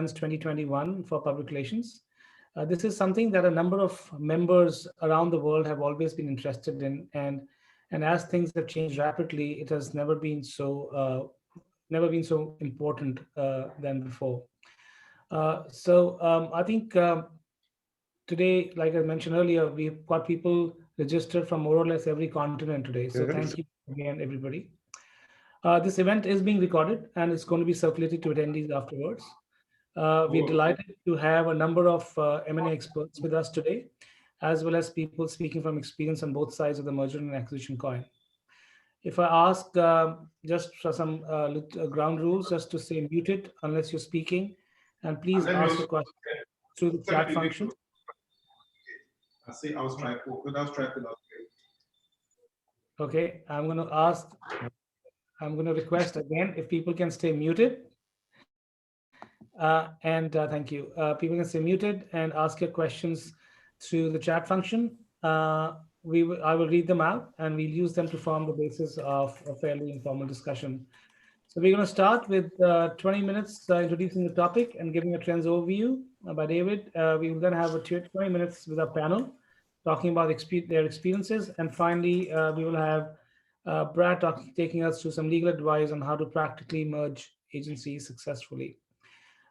2021 for public relations. This is something that a number of members around the world have always been interested in, and as things have changed rapidly, it has never been so important than before. I think today, like I mentioned earlier, we've got people registered from more or less every continent today. So thank you again, everybody. This event is being recorded and it's going to be circulated to attendees afterwards. We're delighted to have a number of M&A experts with us today, as well as people speaking from experience on both sides of the merger and acquisition coin. If I ask just for some ground rules, just to stay muted unless you're speaking, and please ask your question through the chat function. I see. I was trying to. Okay, I'm going to request again if people can stay muted. Thank you. People can stay muted and ask your questions through the chat function. I will read them out and we'll use them to form the basis of a fairly informal discussion. So we're going to start with 20 minutes introducing the topic and giving a trends overview by David. We will then have 20 minutes with our panel talking about their experiences. And finally, we will have Brad taking us through some legal advice on how to practically merge agencies successfully.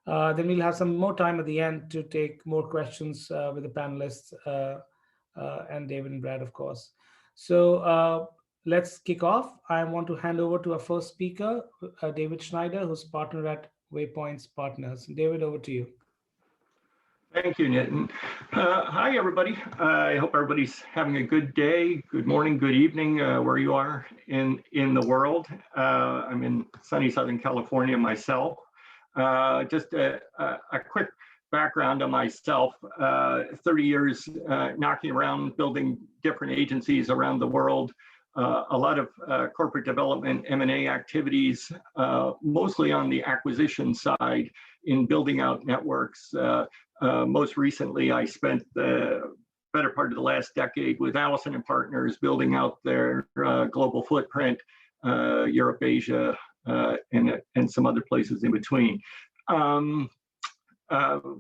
Then we'll have some more time at the end to take more questions with the panelists and David and Brad, of course. So let's kick off. I want to hand over to our first speaker, David Schneider, who's partner at Waypoints Partners. David, over to you. Thank you, Nitin. Hi, everybody. I hope everybody's having a good day, good morning, good evening, where you are in the world. I'm in sunny Southern California myself. Just a quick background on myself, 30 years knocking around building different agencies around the world, a lot of corporate development, M&A activities, mostly on the acquisition side in building out networks. Most recently, I spent the better part of the last decade with Allison and Partners building out their global footprint, Europe, Asia, and some other places in between.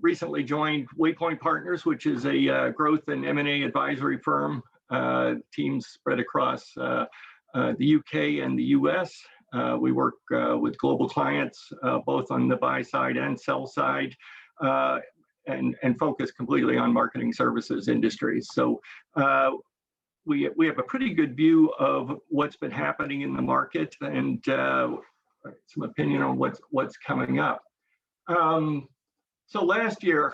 Recently joined Waypoint Partners, which is a growth and M&A advisory firm. Teams spread across the UK and the US. We work with global clients, both on the buy side and sell side, and focus completely on marketing services industries. So we have a pretty good view of what's been happening in the market and some opinion on what's coming up. So last year,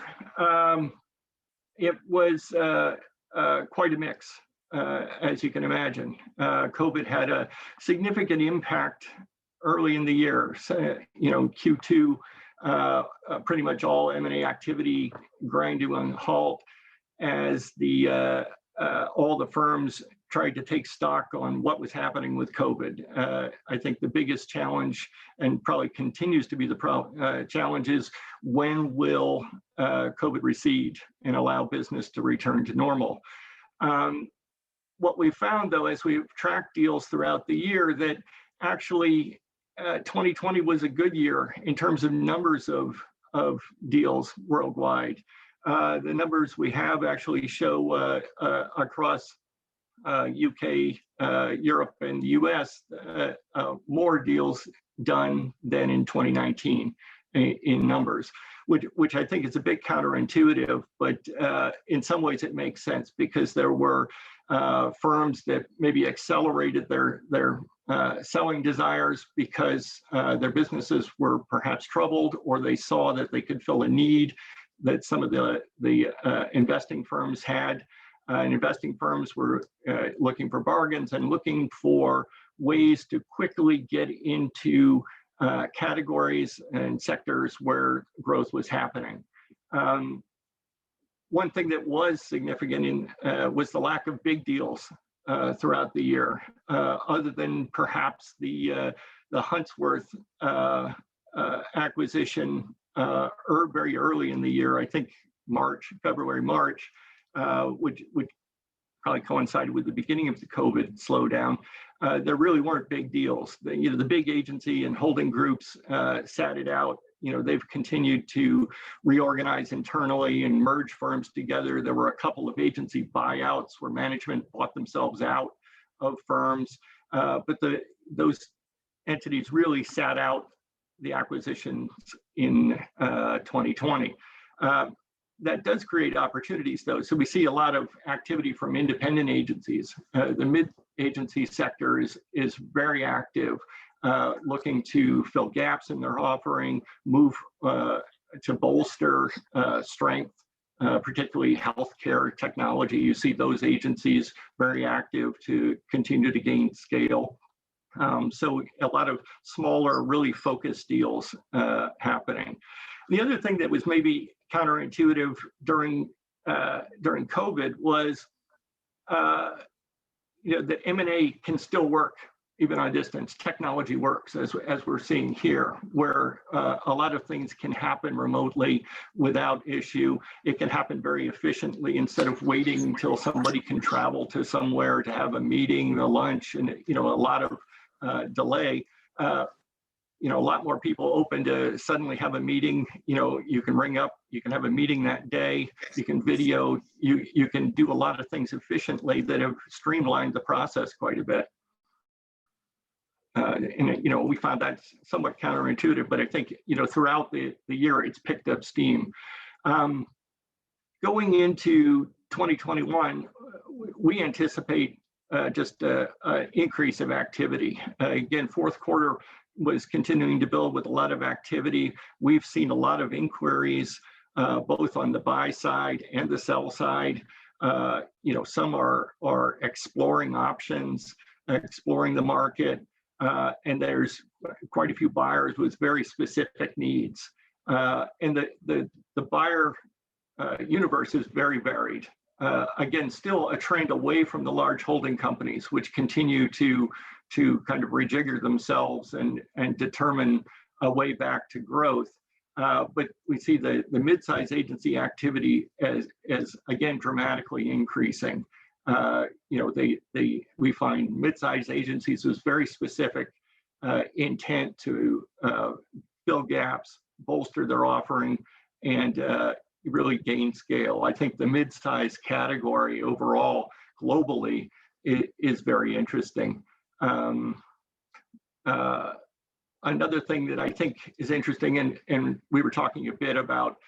it was quite a mix, as you can imagine. COVID had a significant impact early in the year. So, Q2, pretty much all M&A activity grind to a halt as all the firms tried to take stock on what was happening with COVID. I think the biggest challenge, and probably continues to be the challenge, is when will COVID recede and allow business to return to normal? What we found, though, as we've tracked deals throughout the year, that actually 2020 was a good year in terms of numbers of deals worldwide. The numbers we have actually show across UK, Europe, and the US, more deals done than in 2019 in numbers, which I think is a bit counterintuitive, but in some ways it makes sense because there were firms that maybe accelerated their selling desires because their businesses were perhaps troubled, or they saw that they could fill a need that some of the investing firms had. And investing firms were looking for bargains and looking for ways to quickly get into categories and sectors where growth was happening. One thing that was significant was the lack of big deals throughout the year, other than perhaps the Huntsworth acquisition very early in the year, I think February, March, which probably coincided with the beginning of the COVID slowdown. There really weren't big deals. The big agency and holding groups sat it out they've continued to reorganize internally and merge firms together. There were a couple of agency buyouts where management bought themselves out of firms, but those entities really sat out the acquisitions in 2020. That does create opportunities, though. So we see a lot of activity from independent agencies. The mid-agency sector is very active, looking to fill gaps in their offering, move to bolster strength, particularly healthcare technology. You see those agencies very active to continue to gain scale. So a lot of smaller, really focused deals happening. The other thing that was maybe counterintuitive during COVID was, the M&A can still work even on distance. Technology works, as we're seeing here, where a lot of things can happen remotely without issue. It can happen very efficiently instead of waiting until somebody can travel to somewhere to have a meeting, a lunch, and a lot of delay. A lot more people open to suddenly have a meeting. You can ring up, you can have a meeting that day, you can video, you can do a lot of things efficiently that have streamlined the process quite a bit. And we found that somewhat counterintuitive, but I think throughout the year it's picked up steam. Going into 2021, we anticipate just an increase of activity. Again, fourth quarter was continuing to build with a lot of activity. We've seen a lot of inquiries, both on the buy side and the sell side. Some are exploring options, exploring the market, and there's quite a few buyers with very specific needs. And the buyer universe is very varied. Again, still a trend away from the large holding companies, which continue to kind of rejigger themselves and determine a way back to growth. But we see the mid-size agency activity as again dramatically increasing. We find mid-size agencies with very specific intent to fill gaps, bolster their offering, and really gain scale. I think the mid-size category overall globally is very interesting. Another thing that I think is interesting, and we were talking a bit about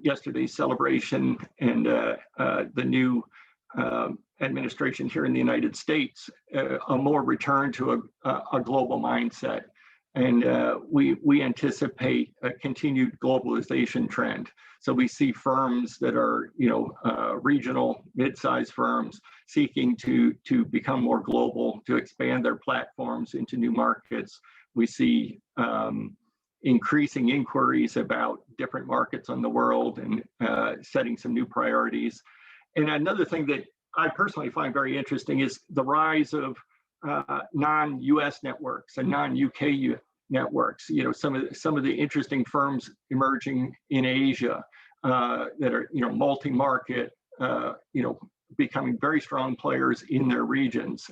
yesterday's celebration and the new administration here in the United States, a more return to a global mindset. And we anticipate a continued globalization trend. So we see firms that are, regional, mid-sized firms seeking to become more global, to expand their platforms into new markets. We see increasing inquiries about different markets on the world and setting some new priorities. And another thing that I personally find very interesting is the rise of non-US networks and non-UK networks. Some of the interesting firms emerging in Asia that are multi-market, becoming very strong players in their regions.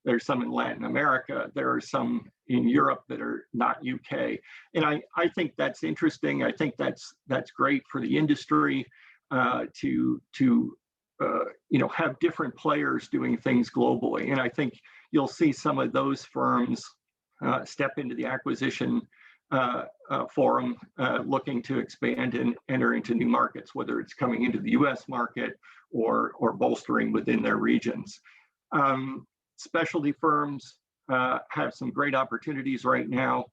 There's some in Latin America. There are some in Europe that are not UK, and I think that's interesting. I think that's great for the industry to have different players doing things globally. And I think you'll see some of those firms step into the acquisition forum, looking to expand and enter into new markets, whether it's coming into the US market or bolstering within their regions. Specialty firms have some great opportunities right now.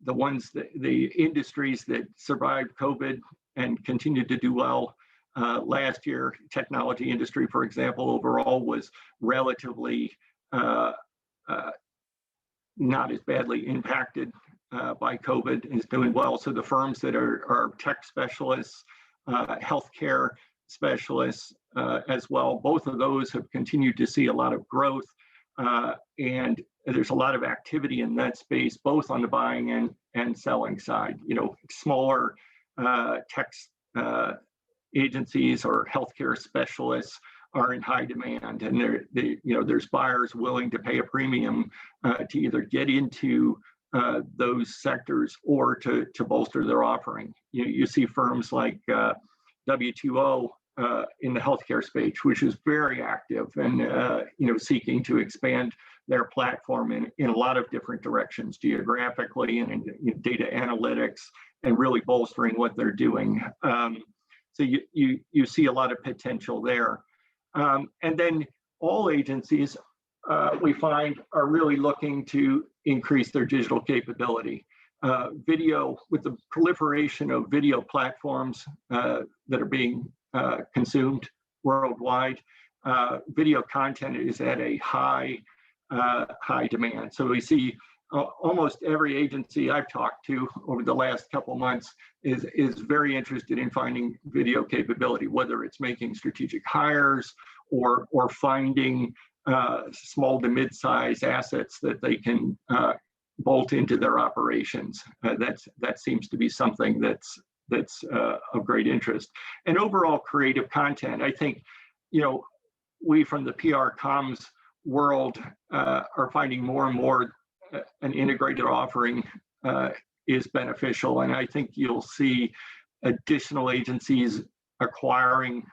The industries that survived COVID and continued to do well last year, technology industry, for example, overall was relatively not as badly impacted by COVID and is doing well. So the firms that are tech specialists, healthcare specialists as well, both of those have continued to see a lot of growth. And there's a lot of activity in that space, both on the buying and selling side. Smaller tech agencies or healthcare specialists are in high demand, and there's buyers willing to pay a premium to either get into those sectors or to bolster their offering. You see firms like W2O in the healthcare space, which is very active and seeking to expand their platform in a lot of different directions, geographically and in data analytics, and really bolstering what they're doing. So you see a lot of potential there. And then all agencies, we find, are really looking to increase their digital capability. Video, with the proliferation of video platforms that are being consumed worldwide, video content is at a high demand. So we see almost every agency I've talked to over the last couple of months is very interested in finding video capability, whether it's making strategic hires or finding small to mid-size assets that they can bolt into their operations. That seems to be something that's of great interest. And overall creative content, I think, we from the PR comms world are finding more and more an integrated offering is beneficial. And I think you'll see additional agencies acquiring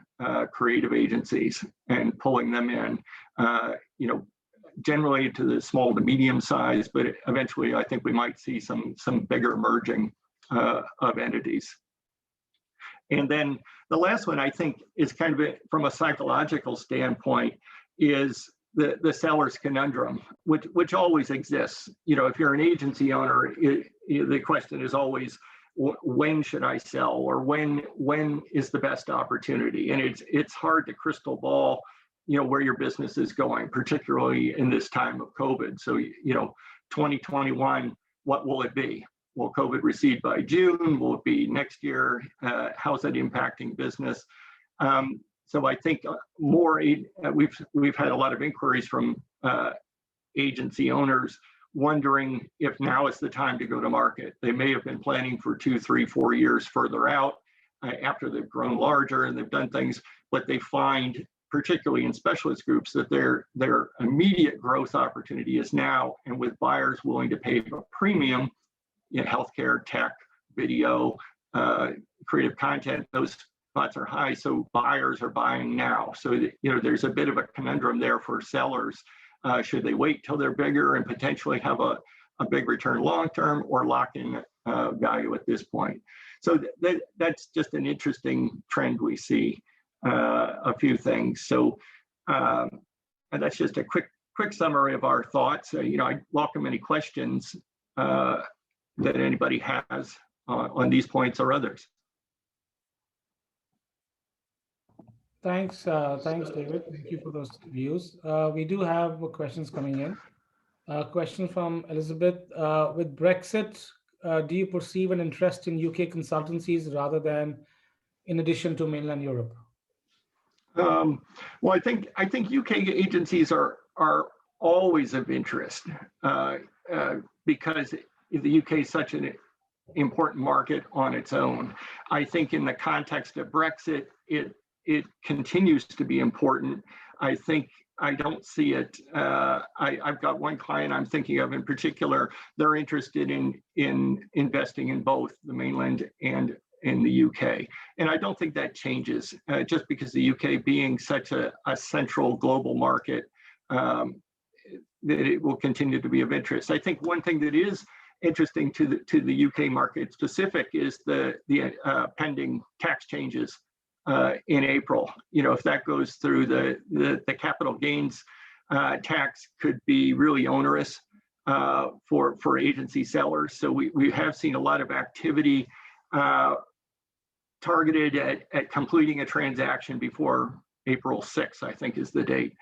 creative agencies and pulling them in, generally to the small to medium size, but eventually I think we might see some bigger merging of entities. And then the last one I think is kind of from a psychological standpoint is the seller's conundrum, which always exists. If you're an agency owner, the question is always, when should I sell, or when is the best opportunity? And it's hard to crystal ball, where your business is going, particularly in this time of COVID. So 2021, what will it be? Will COVID recede by June? Will it be next year? How's that impacting business? So I think we've had a lot of inquiries from agency owners wondering if now is the time to go to market. They may have been planning for 2, 3, 4 years further out after they've grown larger and they've done things, but they find, particularly in specialist groups, that their immediate growth opportunity is now, and with buyers willing to pay a premium, healthcare, tech, video, creative content, those spots are high, so buyers are buying now. So there's a bit of a conundrum there for sellers. Should they wait till they're bigger and potentially have a big return long term, or lock in value at this point? So that's just an interesting trend we see. A few things. So, and that's just a quick summary of our thoughts. I welcome any questions that anybody has on these points or others. Thanks, David. Thank you for those views. We do have questions coming in. A question from Elizabeth. With Brexit, do you perceive an interest in UK consultancies rather than in addition to mainland Europe? Well, I think UK agencies are always of interest because the UK is such an important market on its own. I think in the context of Brexit, it continues to be important. I don't see it. I've got one client I'm thinking of in particular. They're interested in investing in both the mainland and in the UK. And I don't think that changes just because the UK being such a central global market, that it will continue to be of interest. I think one thing that is interesting to the UK market specific is the pending tax changes in April. If that goes through, the capital gains tax could be really onerous for agency sellers. So we have seen a lot of activity targeted at completing a transaction before April 6th, I think is the date.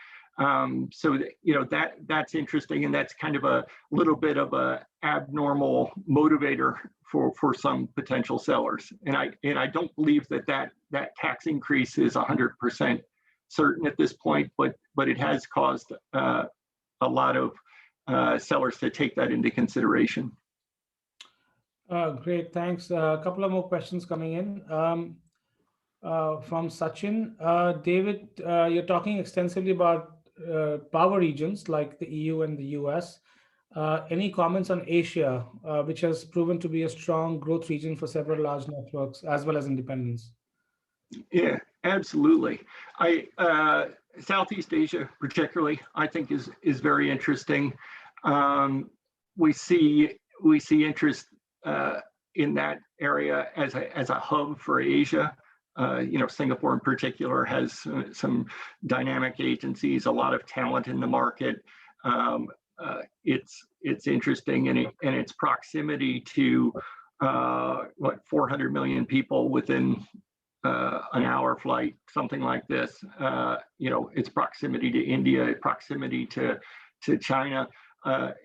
So that's interesting, and that's kind of a little bit of a abnormal motivator for some potential sellers. And I don't believe that tax increase is 100% certain at this point, but it has caused a lot of sellers to take that into consideration. Great, thanks. A couple of more questions coming in from Sachin. David, you're talking extensively about power regions like the EU and the US. Any comments on Asia, which has proven to be a strong growth region for several large networks as well as independents? Yeah, absolutely. Southeast Asia, particularly, I think is very interesting. We see interest in that area as a hub for Asia. Singapore in particular has some dynamic agencies, a lot of talent in the market. It's interesting in its proximity to 400 million people within an hour flight, something like this. Its proximity to India, proximity to China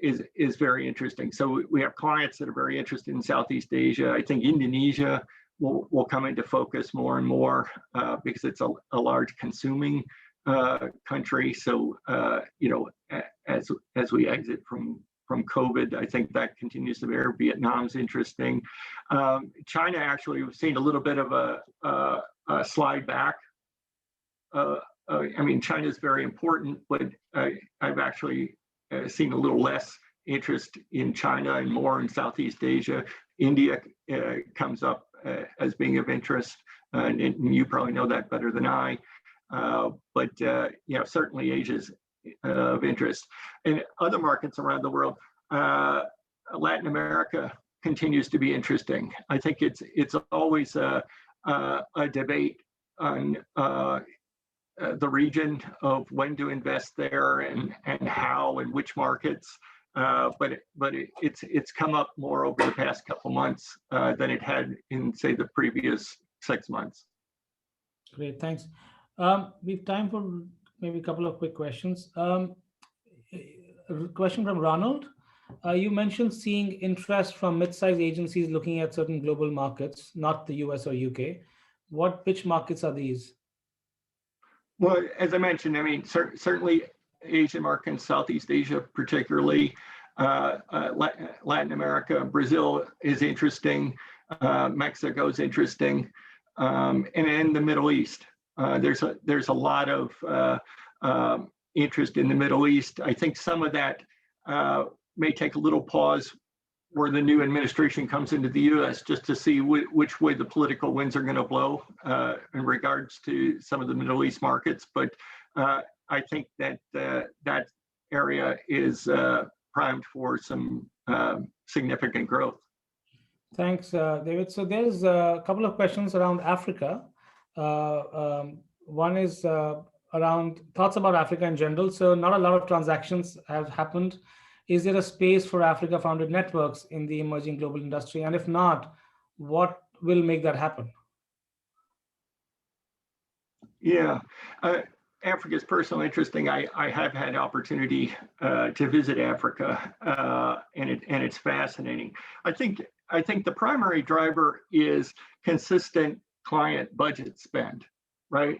is very interesting. So we have clients that are very interested in Southeast Asia. I think Indonesia will come into focus more and more because it's a large consuming country. So as we exit from COVID, I think that continues to be there. Vietnam's interesting. China, actually, we've seen a little bit of a slide back. China is very important, but I've actually seen a little less interest in China and more in Southeast Asia. India comes up as being of interest, and you probably know that better than I. But certainly Asia's of interest. In other markets around the world, Latin America continues to be interesting. I think it's always a debate on the region of when to invest there and how and which markets. But it's come up more over the past couple months than it had in, say, the previous 6 months. Great, thanks. We have time for maybe a couple of quick questions. A question from Ronald. You mentioned seeing interest from mid-sized agencies looking at certain global markets, not the US or UK. Which markets are these? Well, as I mentioned, certainly Asian markets, Southeast Asia particularly, Latin America, Brazil is interesting, Mexico is interesting, and in the Middle East. There's a lot of interest in the Middle East. I think some of that may take a little pause where the new administration comes into the U.S. just to see which way the political winds are going to blow in regards to some of the Middle East markets. But I think that that area is primed for some significant growth. Thanks, David. So there's a couple of questions around Africa. One is around thoughts about Africa in general. So not a lot of transactions have happened. Is there a space for Africa-founded networks in the emerging global industry? And if not, what will make that happen? Yeah, Africa is personally interesting. I have had opportunity to visit Africa, and it's fascinating. I think the primary driver is consistent client budget spend, right?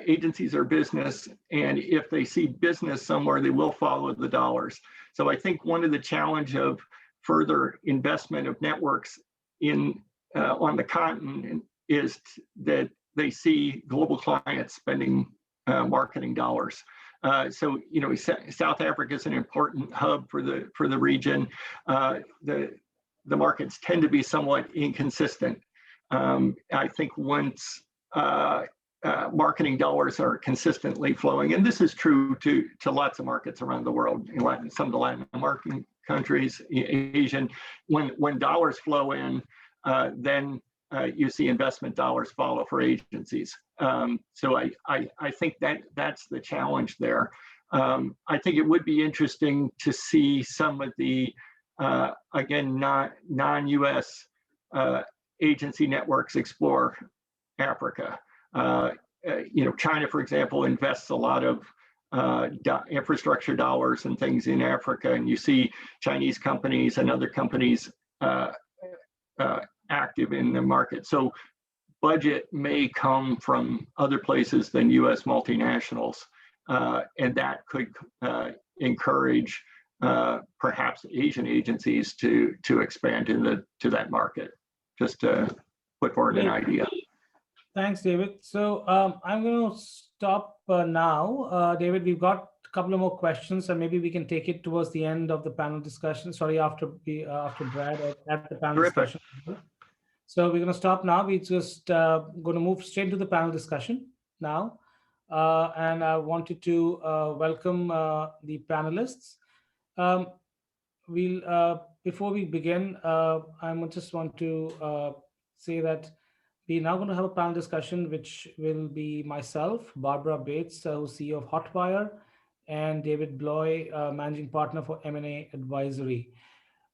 Agencies are business, and if they see business somewhere, they will follow the dollars. So I think one of the challenge of further investment of networks on the continent is that they see global clients spending marketing dollars. So South Africa is an important hub for the region. The markets tend to be somewhat inconsistent. I think once marketing dollars are consistently flowing, and this is true to lots of markets around the world, in some of the Latin American countries, Asian, when dollars flow in, then you see investment dollars follow for agencies. So I think that's the challenge there. I think it would be interesting to see some of the, again, non-US agency networks explore Africa. China, for example, invests a lot of infrastructure dollars and things in Africa, and you see Chinese companies and other companies active in the market. So budget may come from other places than US multinationals, and that could encourage perhaps Asian agencies to expand to that market, just to put forward an idea. Thanks, David. So I'm going to stop now. David, we've got a couple of more questions, and maybe we can take it towards the end of the panel discussion. Sorry, after Brad at the panel Terrific. discussion. So we're going to stop now. We're just going to move straight to the panel discussion now. And I wanted to welcome the panelists. Um, before we begin, just want to say that we're now going to have a panel discussion, which will be myself, Barbara Bates, who's CEO of Hotwire, and David Bloise, managing partner for M&A Advisory.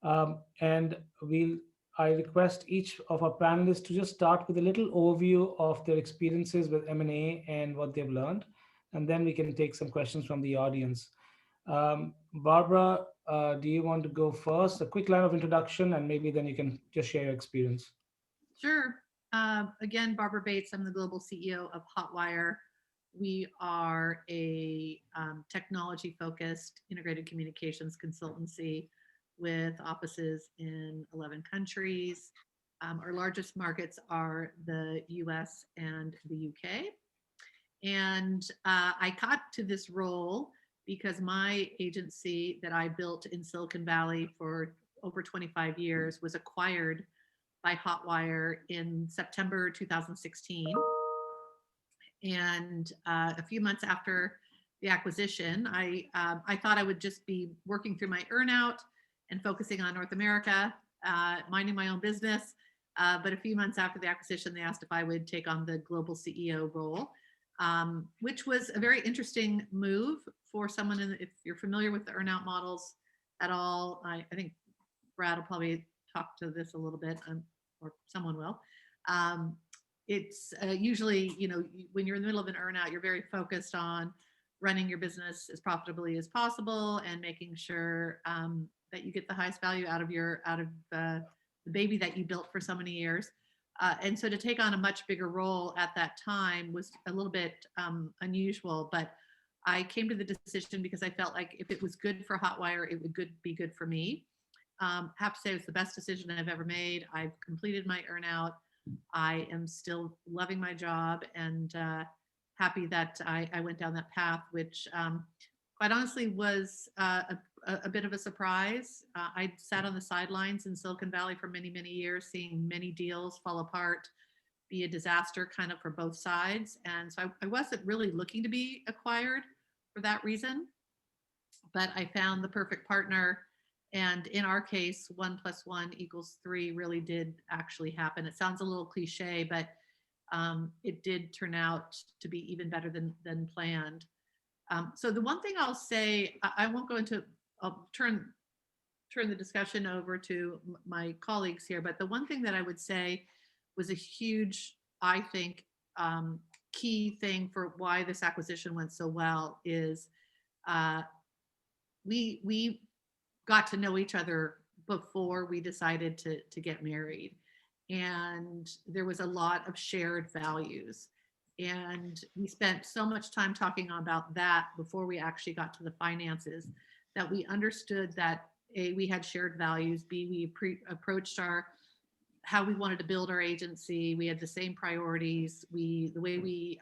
And I request each of our panelists to just start with a little overview of their experiences with M&A and what they've learned, and then we can take some questions from the audience. Barbara, do you want to go first? A quick line of introduction, and maybe then you can just share your experience. Sure. Again, Barbara Bates, I'm the global CEO of Hotwire. We are a technology-focused integrated communications consultancy with offices in 11 countries. Our largest markets are the US and the UK. And I got to this role because my agency that I built in Silicon Valley for over 25 years was acquired by Hotwire in September 2016. And a few months after the acquisition, I thought I would just be working through my earnout and focusing on North America, minding my own business. But a few months after the acquisition, they asked if I would take on the global CEO role, which was a very interesting move for someone. If you're familiar with the earnout models at all, I think Brad will probably talk to this a little bit, or someone will. It's usually, when you're in the middle of an earnout, you're very focused on running your business as profitably as possible and making sure that you get the highest value out of the baby that you built for so many years. And so to take on a much bigger role at that time was a little bit unusual, but I came to the decision because I felt like if it was good for Hotwire, it would be good for me. Have to say it was the best decision I've ever made. I've completed my earnout. I am still loving my job and happy that I went down that path, which quite honestly was a bit of a surprise. I sat on the sidelines in Silicon Valley for many, many years, seeing many deals fall apart, be a disaster kind of for both sides. And so I wasn't really looking to be acquired for that reason, but I found the perfect partner. And in our case, 1 + 1 = 3 really did actually happen. It sounds a little cliche, but it did turn out to be even better than planned. So the one thing I'll say, I won't go into, I'll turn the discussion over to my colleagues here, but the one thing that I would say was a huge, I think, key thing for why this acquisition went so well is we got to know each other before we decided to get married. And there was a lot of shared values. And we spent so much time talking about that before we actually got to the finances, that we understood that A, we had shared values, B, we approached how we wanted to build our agency. We had the same priorities. The way we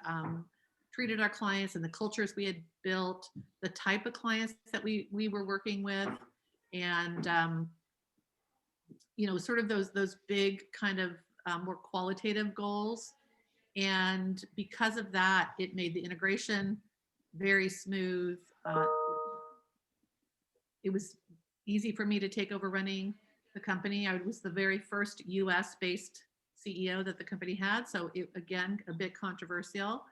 treated our clients and the cultures we had built, the type of clients that we were working with, and sort of those big kind of more qualitative goals. And because of that, it made the integration very smooth. It was easy for me to take over running the company. I was the very first US-based CEO that the company had. So again, a bit controversial.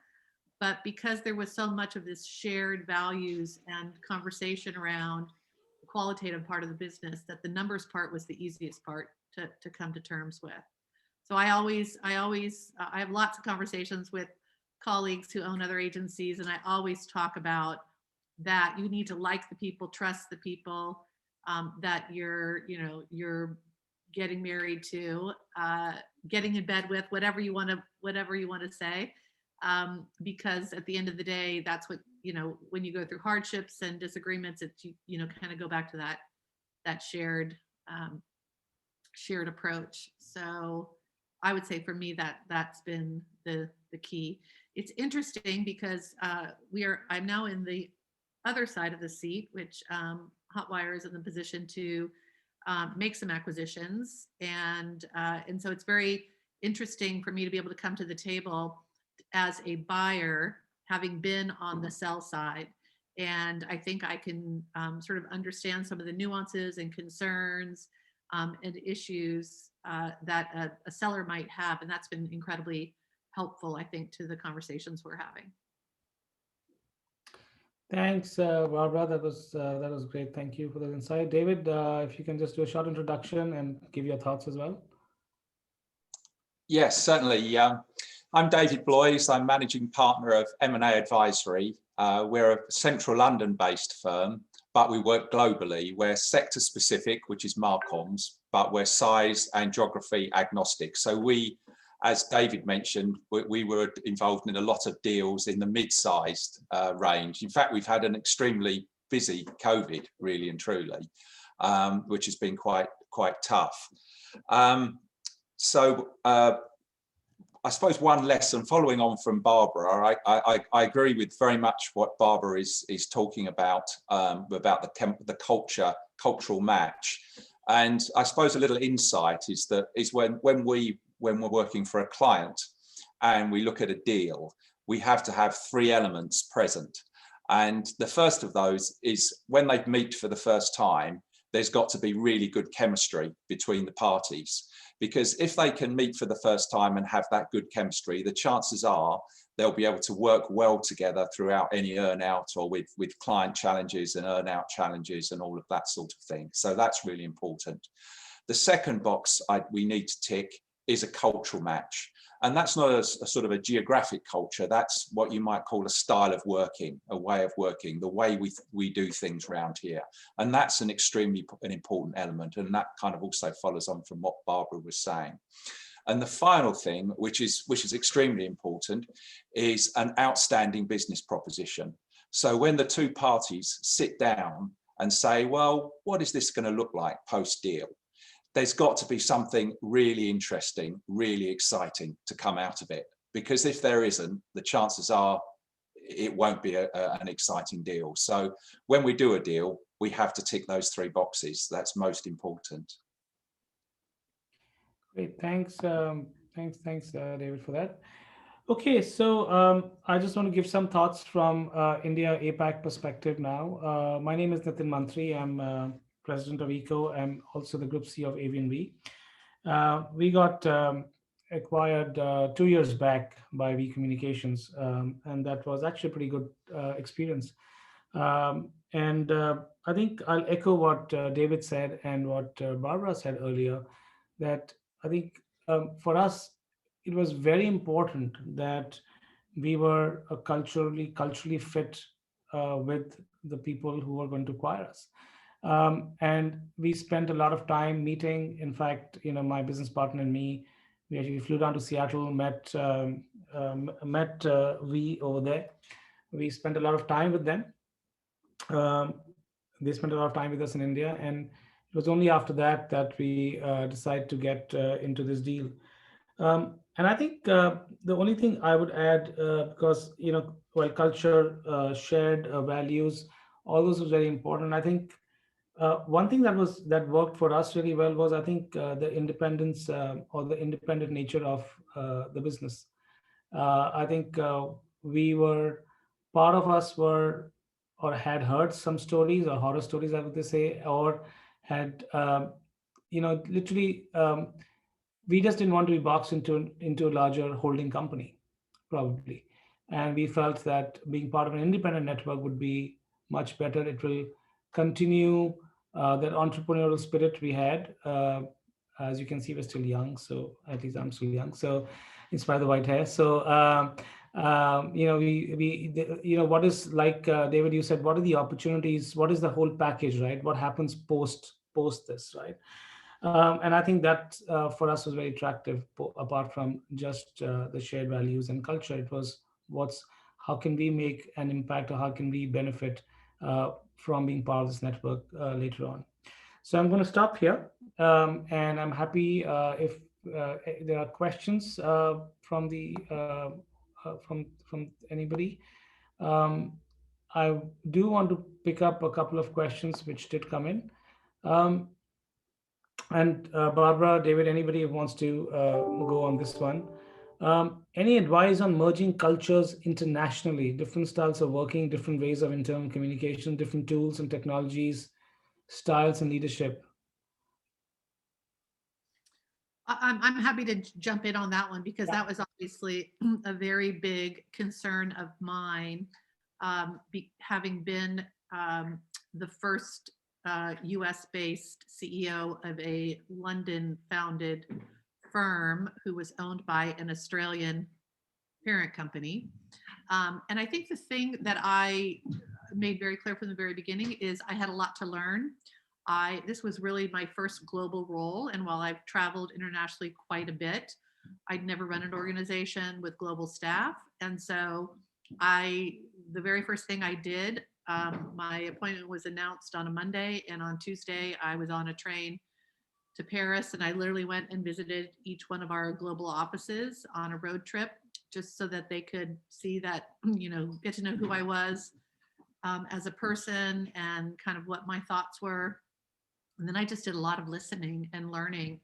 But because there was so much of this shared values and conversation around the qualitative part of the business, that the numbers part was the easiest part to come to terms with. So I have lots of conversations with colleagues who own other agencies, and I always talk about that you need to like the people, trust the people that you're getting married to, getting in bed with, whatever you want to say, because at the end of the day, that's what, when you go through hardships and disagreements, it's kind of go back to that shared approach. So I would say for me that's been the key. It's interesting because I'm now in the other side of the seat, which Hotwire is in the position to make some acquisitions. And so it's very interesting for me to be able to come to the table as a buyer, having been on the sell side. And I think I can sort of understand some of the nuances and concerns and issues that a seller might have. And that's been incredibly helpful, I think, to the conversations we're having. Thanks, Barbara. That was great. Thank you for the insight. David, if you can just do a short introduction and give your thoughts as well. Yes, certainly. I'm David Bloise. I'm managing partner of M&A Advisory. We're a central London-based firm, but we work globally. We're sector specific, which is Marcoms, but we're size and geography agnostic. So we, as David mentioned, we were involved in a lot of deals in the mid-sized range. In fact, we've had an extremely busy COVID, really and truly, which has been quite tough. I suppose one lesson following on from Barbara, I agree with very much what Barbara is talking about the cultural match. And I suppose a little insight is when we're working for a client and we look at a deal, we have to have three elements present. And the first of those is when they meet for the first time, there's got to be really good chemistry between the parties. Because if they can meet for the first time and have that good chemistry, the chances are they'll be able to work well together throughout any earn-out or with client challenges and earn-out challenges and all of that sort of thing. So that's really important. The second box we need to tick is a cultural match. And that's not a sort of a geographic culture. That's what you might call a style of working, a way of working, the way we do things around here. And that's an extremely important element. And that kind of also follows on from what Barbara was saying. And the final thing, which is extremely important, is an outstanding business proposition. So when the two parties sit down and say, well, what is this going to look like post-deal? There's got to be something really interesting, really exciting to come out of it. Because if there isn't, the chances are it won't be an exciting deal. So when we do a deal, we have to tick those three boxes. That's most important. Great, thanks, David, for that. Okay, so I just want to give some thoughts from India APAC perspective now. My name is Nitin Mantri. I'm President of ICCO. I'm also the Group CEO of AV&V. We got acquired 2 years back by V Communications, and that was actually a pretty good experience. I think I'll echo what David said and what Barbara said earlier, that I think for us, it was very important that we were culturally fit with the people who were going to acquire us. And we spent a lot of time meeting. In fact, my business partner and me, we actually flew down to Seattle, met V over there. We spent a lot of time with them. They spent a lot of time with us in India, and it was only after that we decided to get into this deal. And I think the only thing I would add, because while culture, shared values, all those was very important. I think one thing that worked for us really well was, I think, the independence or the independent nature of the business. I think part of us were or had heard some stories or horror stories, I would say, or had literally. We just didn't want to be boxed into a larger holding company, probably. And we felt that being part of an independent network would be much better. It will continue that entrepreneurial spirit we had. As you can see, we're still young, so at least I'm still young. So, in spite of the white hair. So, what is, like David, you said, what are the opportunities? What is the whole package, right? What happens post this, right? And I think that for us was very attractive. Apart from just the shared values and culture, it was how can we make an impact, or how can we benefit from being part of this network later on. So I'm going to stop here, and I'm happy if there are questions from anybody. I do want to pick up a couple of questions which did come in. Um, and Barbara, David, anybody who wants to go on this one. Any advice on merging cultures internationally, different styles of working, different ways of internal communication, different tools and technologies, styles and leadership? I'm happy to jump in on that one because that was obviously a very big concern of mine. Having been the first US-based CEO of a London-founded firm who was owned by an Australian parent company. And I think the thing that I made very clear from the very beginning is I had a lot to learn. This was really my first global role. And while I've traveled internationally quite a bit, I'd never run an organization with global staff. And so the very first thing I did, my appointment was announced on a Monday, and on Tuesday I was on a train to Paris, and I literally went and visited each one of our global offices on a road trip, just so that they could see that, get to know who I was as a person and kind of what my thoughts were. And then I just did a lot of listening and learning.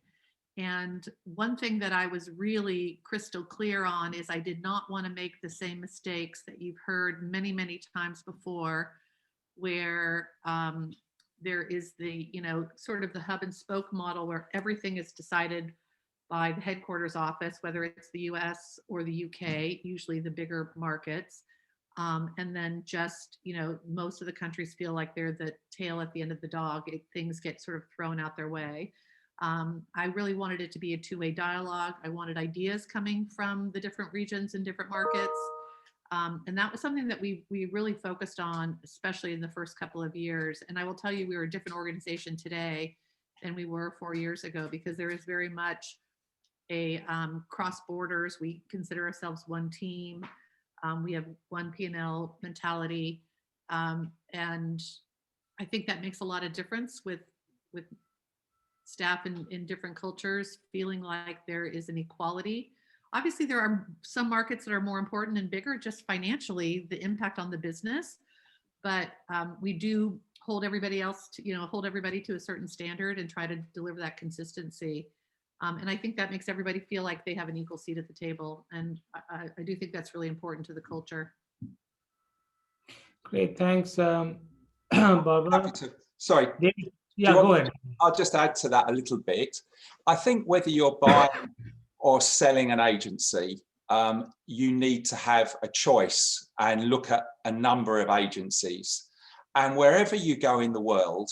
And one thing that I was really crystal clear on is I did not want to make the same mistakes that you've heard many, many times before, where there is the, sort of the hub and spoke model where everything is decided by the headquarters office, whether it's the US or the UK, usually the bigger markets. And then just, most of the countries feel like they're the tail at the end of the dog. Things get sort of thrown out their way. I really wanted it to be a two-way dialogue. I wanted ideas coming from the different regions and different markets. And that was something that we really focused on, especially in the first couple of years. And I will tell you, we are a different organization today than we were 4 years ago, because there is very much a cross borders. We consider ourselves one team. We have one P&L mentality. And I think that makes a lot of difference with staff in different cultures feeling like there is an equality. Obviously, there are some markets that are more important and bigger, just financially, the impact on the business. But we do hold everybody else to, hold everybody to a certain standard and try to deliver that consistency. And I think that makes everybody feel like they have an equal seat at the table. And I do think that's really important to the culture. Great, thanks, Happy Barbara. to. Sorry. David, yeah, go ahead. I'll just add to that a little bit. I think whether you're buying or selling an agency, you need to have a choice and look at a number of agencies. And wherever you go in the world,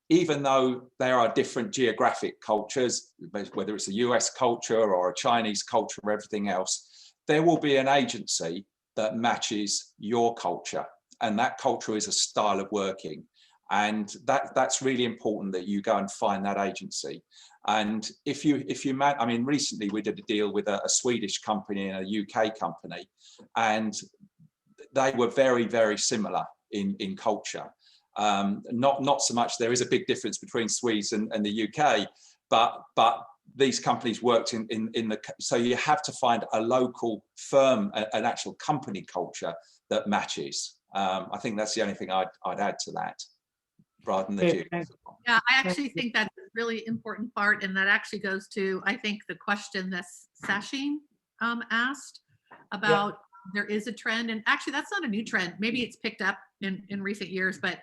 even though there are different geographic cultures, whether it's a US culture or a Chinese culture or everything else, there will be an agency that matches your culture. And that culture is a style of working. And that's really important, that you go and find that agency. And if you recently we did a deal with a Swedish company and a UK company, and they were very, very similar in culture. Not so much, there is a big difference between Swedes and the UK, but these companies worked in the, so you have to find a local firm, an actual company culture that matches. I think that's the only thing I'd add to that, rather than the geographic. Yeah, I actually think that's a really important part, and that actually goes to, I think, the question that Sachin asked about. There is a trend, and actually that's not a new trend. Maybe it's picked up in recent years, but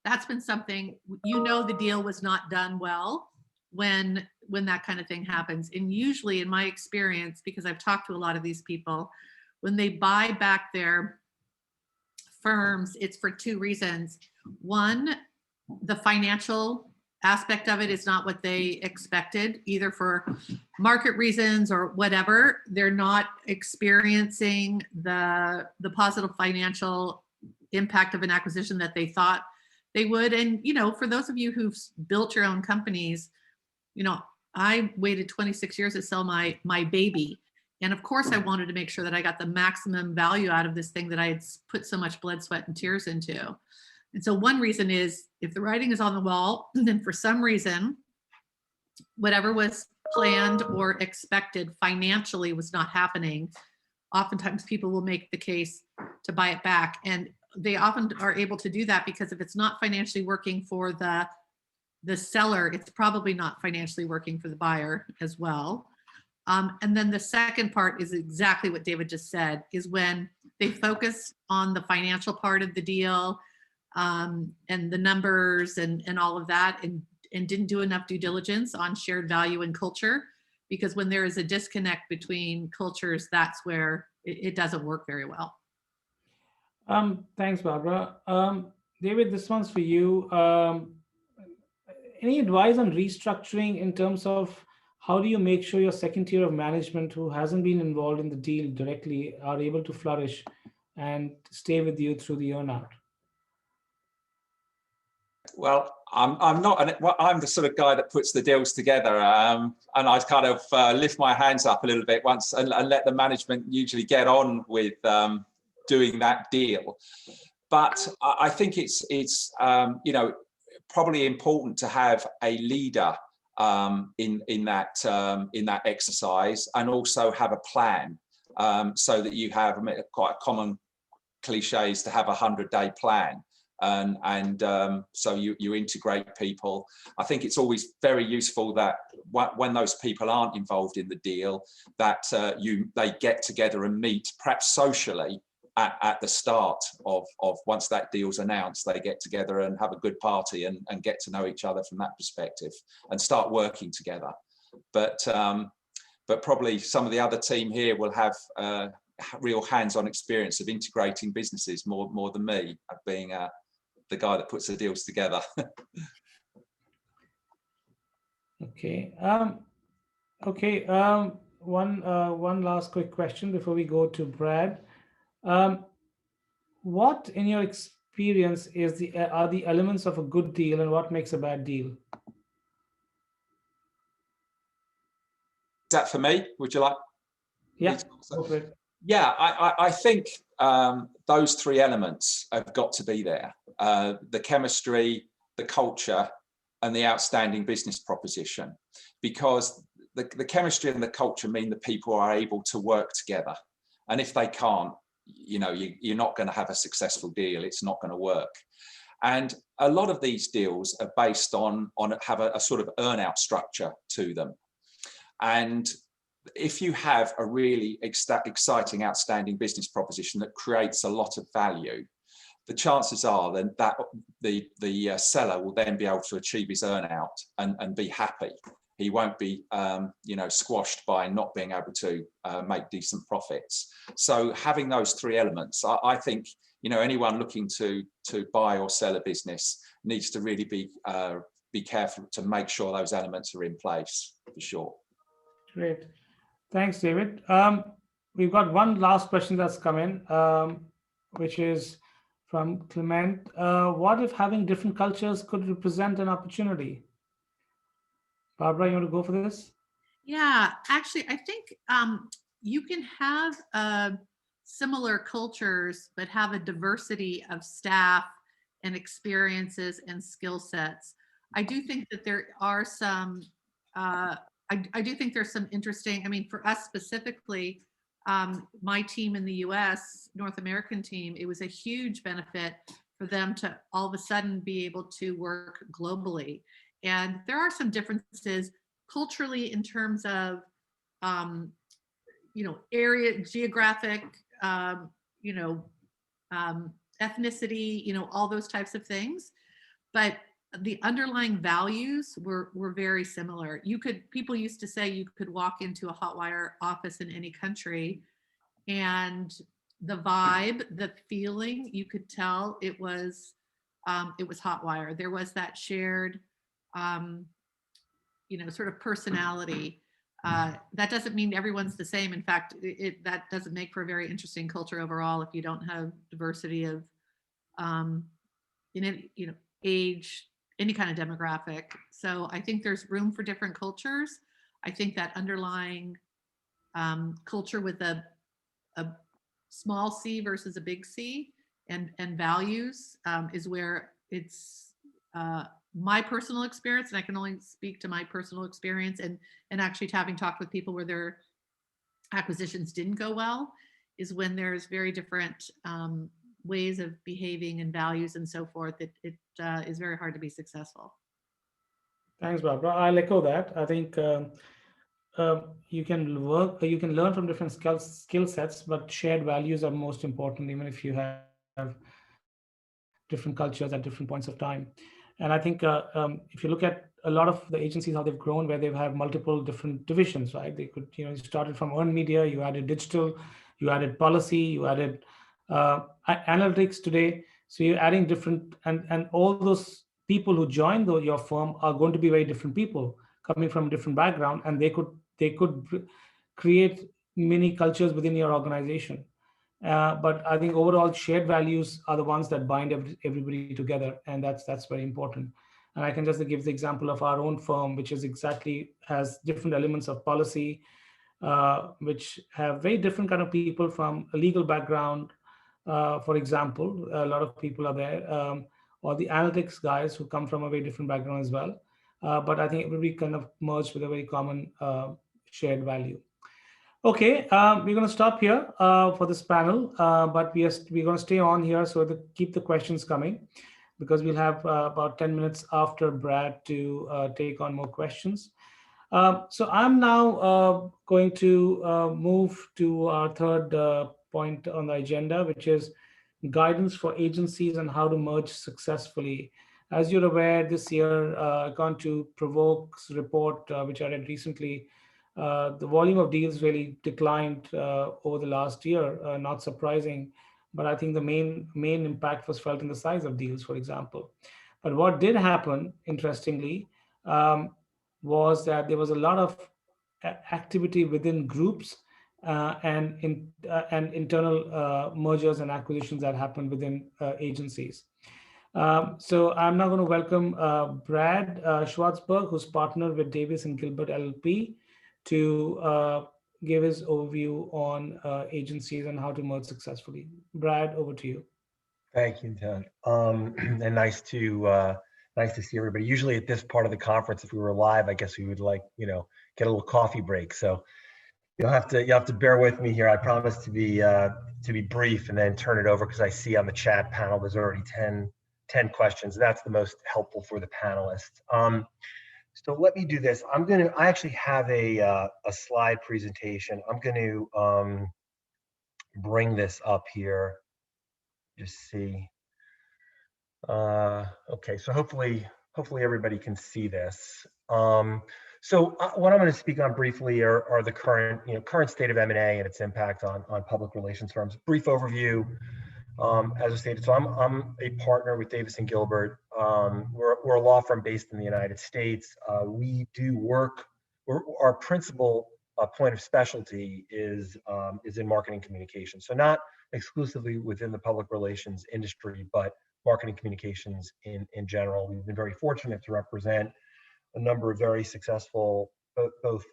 that's been something, the deal was not done well when that kind of thing happens. And usually in my experience, because I've talked to a lot of these people, when they buy back their firms, it's for two reasons. One, the financial aspect of it is not what they expected, either for market reasons or whatever. They're not experiencing the positive financial impact of an acquisition that they thought they would. And, for those of you who've built your own companies, I waited 26 years to sell my baby. And of course I wanted to make sure that I got the maximum value out of this thing that I had put so much blood, sweat, and tears into. And so one reason is, if the writing is on the wall, then for some reason, whatever was planned or expected financially was not happening, oftentimes people will make the case to buy it back. And they often are able to do that because if it's not financially working for the seller, it's probably not financially working for the buyer as well. And then the second part is exactly what David just said, is when they focus on the financial part of the deal and the numbers and all of that, and didn't do enough due diligence on shared value and culture. Because when there is a disconnect between cultures, that's where it doesn't work very well. Thanks, Barbara. David, this one's for you. Any advice on restructuring in terms of how do you make sure your second tier of management who hasn't been involved in the deal directly are able to flourish and stay with you through the earnout? Well, I'm not. I'm the sort of guy that puts the deals together, and I kind of lift my hands up a little bit once and let the management usually get on with doing that deal. But I think it's you know, probably important to have a leader in that exercise, and also have a plan so that you have quite a common cliche is to have a 100-day plan. And so you integrate people. I think it's always very useful that when those people aren't involved in the deal, that they get together and meet, perhaps socially, at the start of once that deal's announced. They get together and have a good party and get to know each other from that perspective and start working together. But probably some of the other team here will have real hands-on experience of integrating businesses more than me, being the guy that puts the deals together. Okay. One last quick question before we go to Brad. What, in your experience, are the elements of a good deal, and what makes a bad deal? Is that for me? Would you like? Yeah. Go for it. Yeah, I think those three elements have got to be there. The chemistry, the culture, and the outstanding business proposition. Because the chemistry and the culture mean that people are able to work together. And if they can't, you know, you're not going to have a successful deal. It's not going to work. And a lot of these deals are based on have a sort of earn-out structure to them. And if you have a really exciting, outstanding business proposition that creates a lot of value, the chances are then that the seller will then be able to achieve his earnout and be happy. He won't be, you know, squashed by not being able to make decent profits. So having those three elements, I think, you know, anyone looking to buy or sell a business needs to really be careful to make sure those elements are in place, for sure. Great. Thanks, David. We've got one last question that's come in, which is from Clement. What if having different cultures could represent an opportunity? Barbara, you want to go for this? Yeah, actually, I think you can have similar cultures, but have a diversity of staff and experiences and skill sets. I do think that there are some, I do think there's some interesting, I mean, for us specifically, my team in the US, North American team, it was a huge benefit for them to all of a sudden be able to work globally. And there are some differences culturally in terms of, you know, area, geographic, you know, ethnicity, you know, all those types of things. But the underlying values were very similar. People used to say you could walk into a Hotwire office in any country and the vibe, the feeling, you could tell it was Hotwire. There was that shared, you know, sort of personality. That doesn't mean everyone's the same. In fact, that doesn't make for a very interesting culture overall if you don't have diversity of, you know, age, any kind of demographic. So I think there's room for different cultures. I think that underlying culture with a small c versus a big C and values is where it's my personal experience, and I can only speak to my personal experience and actually having talked with people where their acquisitions didn't go well, is when there's very different ways of behaving and values and so forth, it is very hard to be successful. Thanks, Barbara. I'll echo that. I think you can learn from different skill sets, but shared values are most important, even if you have different cultures at different points of time. And I think if you look at a lot of the agencies, how they've grown, where they've had multiple different divisions, right? They could, you started from earned media, you added digital, you added policy, you added analytics today. So you're adding different, and all those people who join your firm are going to be very different people coming from a different background, and they could create mini cultures within your organization. But I think overall shared values are the ones that bind everybody together, and that's very important. And I can just give the example of our own firm, which is exactly has different elements of policy, which have very different kind of people from a legal background. For example, a lot of people are there, or the analytics guys who come from a very different background as well. But I think everybody kind of merged with a very common shared value. Okay, we're going to stop here for this panel, but we're going to stay on here so to keep the questions coming, because we'll have about 10 minutes after Brad to take on more questions. So I'm now going to move to our third point on the agenda, which is guidance for agencies on how to merge successfully. As you're aware, this year, according to Provoke's report, which I read recently, the volume of deals really declined over the last year, not surprising. But I think the main impact was felt in the size of deals, for example. But what did happen, interestingly, was that there was a lot of activity within groups and internal mergers and acquisitions that happened within agencies. So I'm now going to welcome Brad Schwartzberg, who's partnered with Davis and Gilbert LLP, to give his overview on agencies and how to merge successfully. Brad, over to you. Thank you, Doug. And nice to see everybody. Usually at this part of the conference, if we were live, I guess we would get a little coffee break. So you'll have to bear with me here. I promise to be brief and then turn it over, because I see on the chat panel there's already 10 questions. That's the most helpful for the panelists. So let me do this. I actually have a slide presentation. I'm going to bring this up here. Just see. Okay, so hopefully everybody can see this. So what I'm going to speak on briefly are the current state of M&A and its impact on public relations firms. Brief overview. As I stated, so I'm a partner with Davis and Gilbert. We're a law firm based in the United States. We do work. Our principal point of specialty is in marketing communications. So not exclusively within the public relations industry, but marketing communications in general. We've been very fortunate to represent a number of very successful both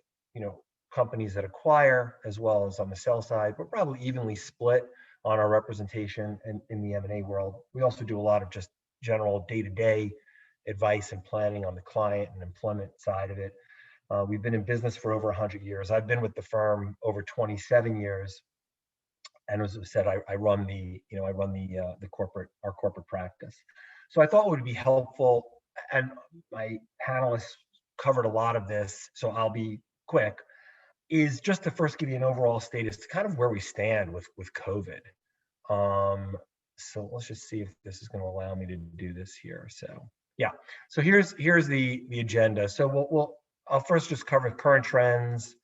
companies that acquire as well as on the sell side. We're probably evenly split on our representation in the M&A world. We also do a lot of just general day-to-day advice and planning on the client and employment side of it. We've been in business for over 100 years. I've been with the firm over 27 years, and as I said, I run our corporate practice. So I thought what would be helpful, and my panelists covered a lot of this, so I'll be quick, is just to first give you an overall status to kind of where we stand with COVID. So let's just see if this is going to allow me to do this here. So yeah, so here's the agenda. So I'll first just cover current trends,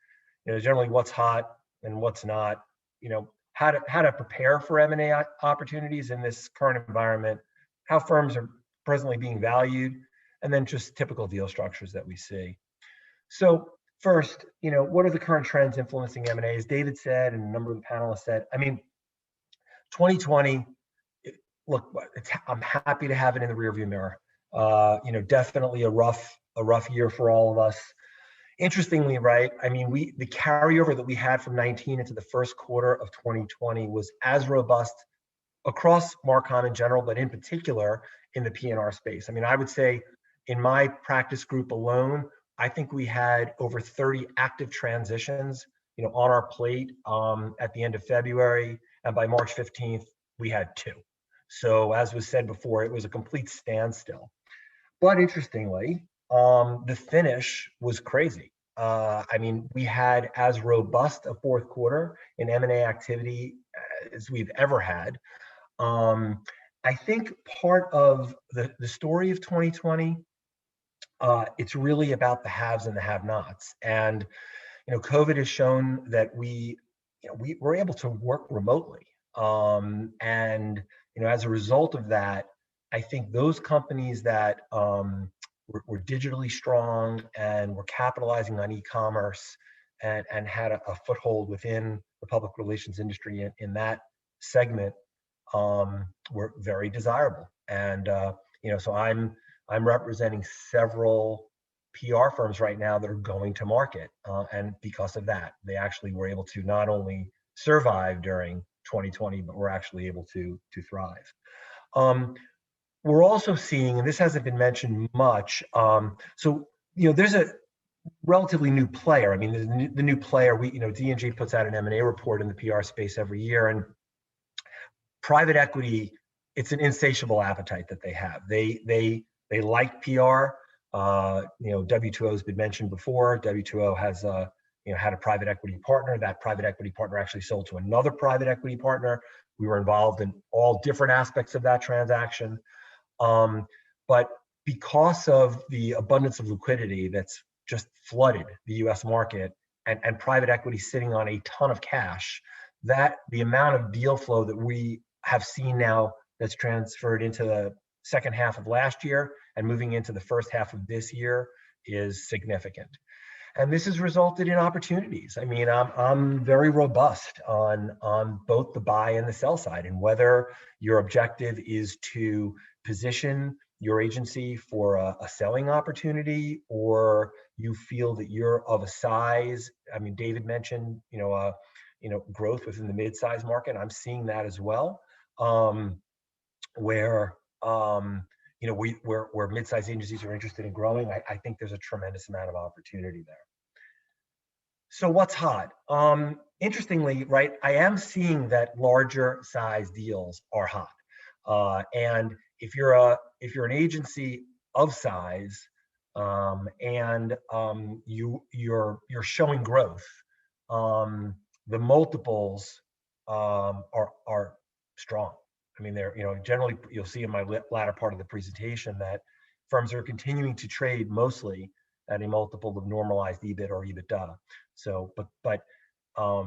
generally what's hot and what's not, how to prepare for M&A opportunities in this current environment, how firms are presently being valued, and then just typical deal structures that we see. So first, what are the current trends influencing M&A? As David said, and a number of the panelists said, 2020, look, I'm happy to have it in the rearview mirror. Definitely a rough year for all of us. Interestingly, right? The carryover that we had from 19 into the first quarter of 2020 was as robust across Marcom in general, but in particular in the P&R space. I would say in my practice group alone, I think we had over 30 active transitions, on our plate at the end of February, and by March 15th, we had 2. So as was said before, it was a complete standstill. But interestingly, the finish was crazy. I mean, we had as robust a fourth quarter in M&A activity as we've ever had. I think part of the story of 2020, it's really about the haves and the have-nots. And COVID has shown that we were able to work remotely, and as a result of that, I think those companies that were digitally strong and were capitalizing on e-commerce and had a foothold within the public relations industry in that segment were very desirable. And so I'm representing several PR firms right now that are going to market, and because of that, they actually were able to not only survive during 2020, but were actually able to thrive. We're also seeing, and this hasn't been mentioned much, so there's a relatively new player. I mean, the new player, D&G puts out an M&A report in the PR space every year, and private equity, it's an insatiable appetite that they have. They like PR. W2O has been mentioned before. W2O has had a private equity partner. That private equity partner actually sold to another private equity partner. We were involved in all different aspects of that transaction. But because of the abundance of liquidity that's just flooded the US market, and private equity sitting on a ton of cash, that the amount of deal flow that we have seen now that's transferred into the second half of last year and moving into the first half of this year is significant. And this has resulted in opportunities. I mean, I'm very robust on both the buy and the sell side, and whether your objective is to position your agency for a selling opportunity, or you feel that you're of a size. I mean, David mentioned, growth within the mid-size market. I'm seeing that as well, where mid-sized agencies are interested in growing. I think there's a tremendous amount of opportunity there. So what's hot? Interestingly, right, I am seeing that larger size deals are hot. And if you're an agency of size, and you're showing growth, the multiples are strong. I mean, they're, generally you'll see in my latter part of the presentation that firms are continuing to trade mostly at a multiple of normalized EBIT or EBITDA. So, but I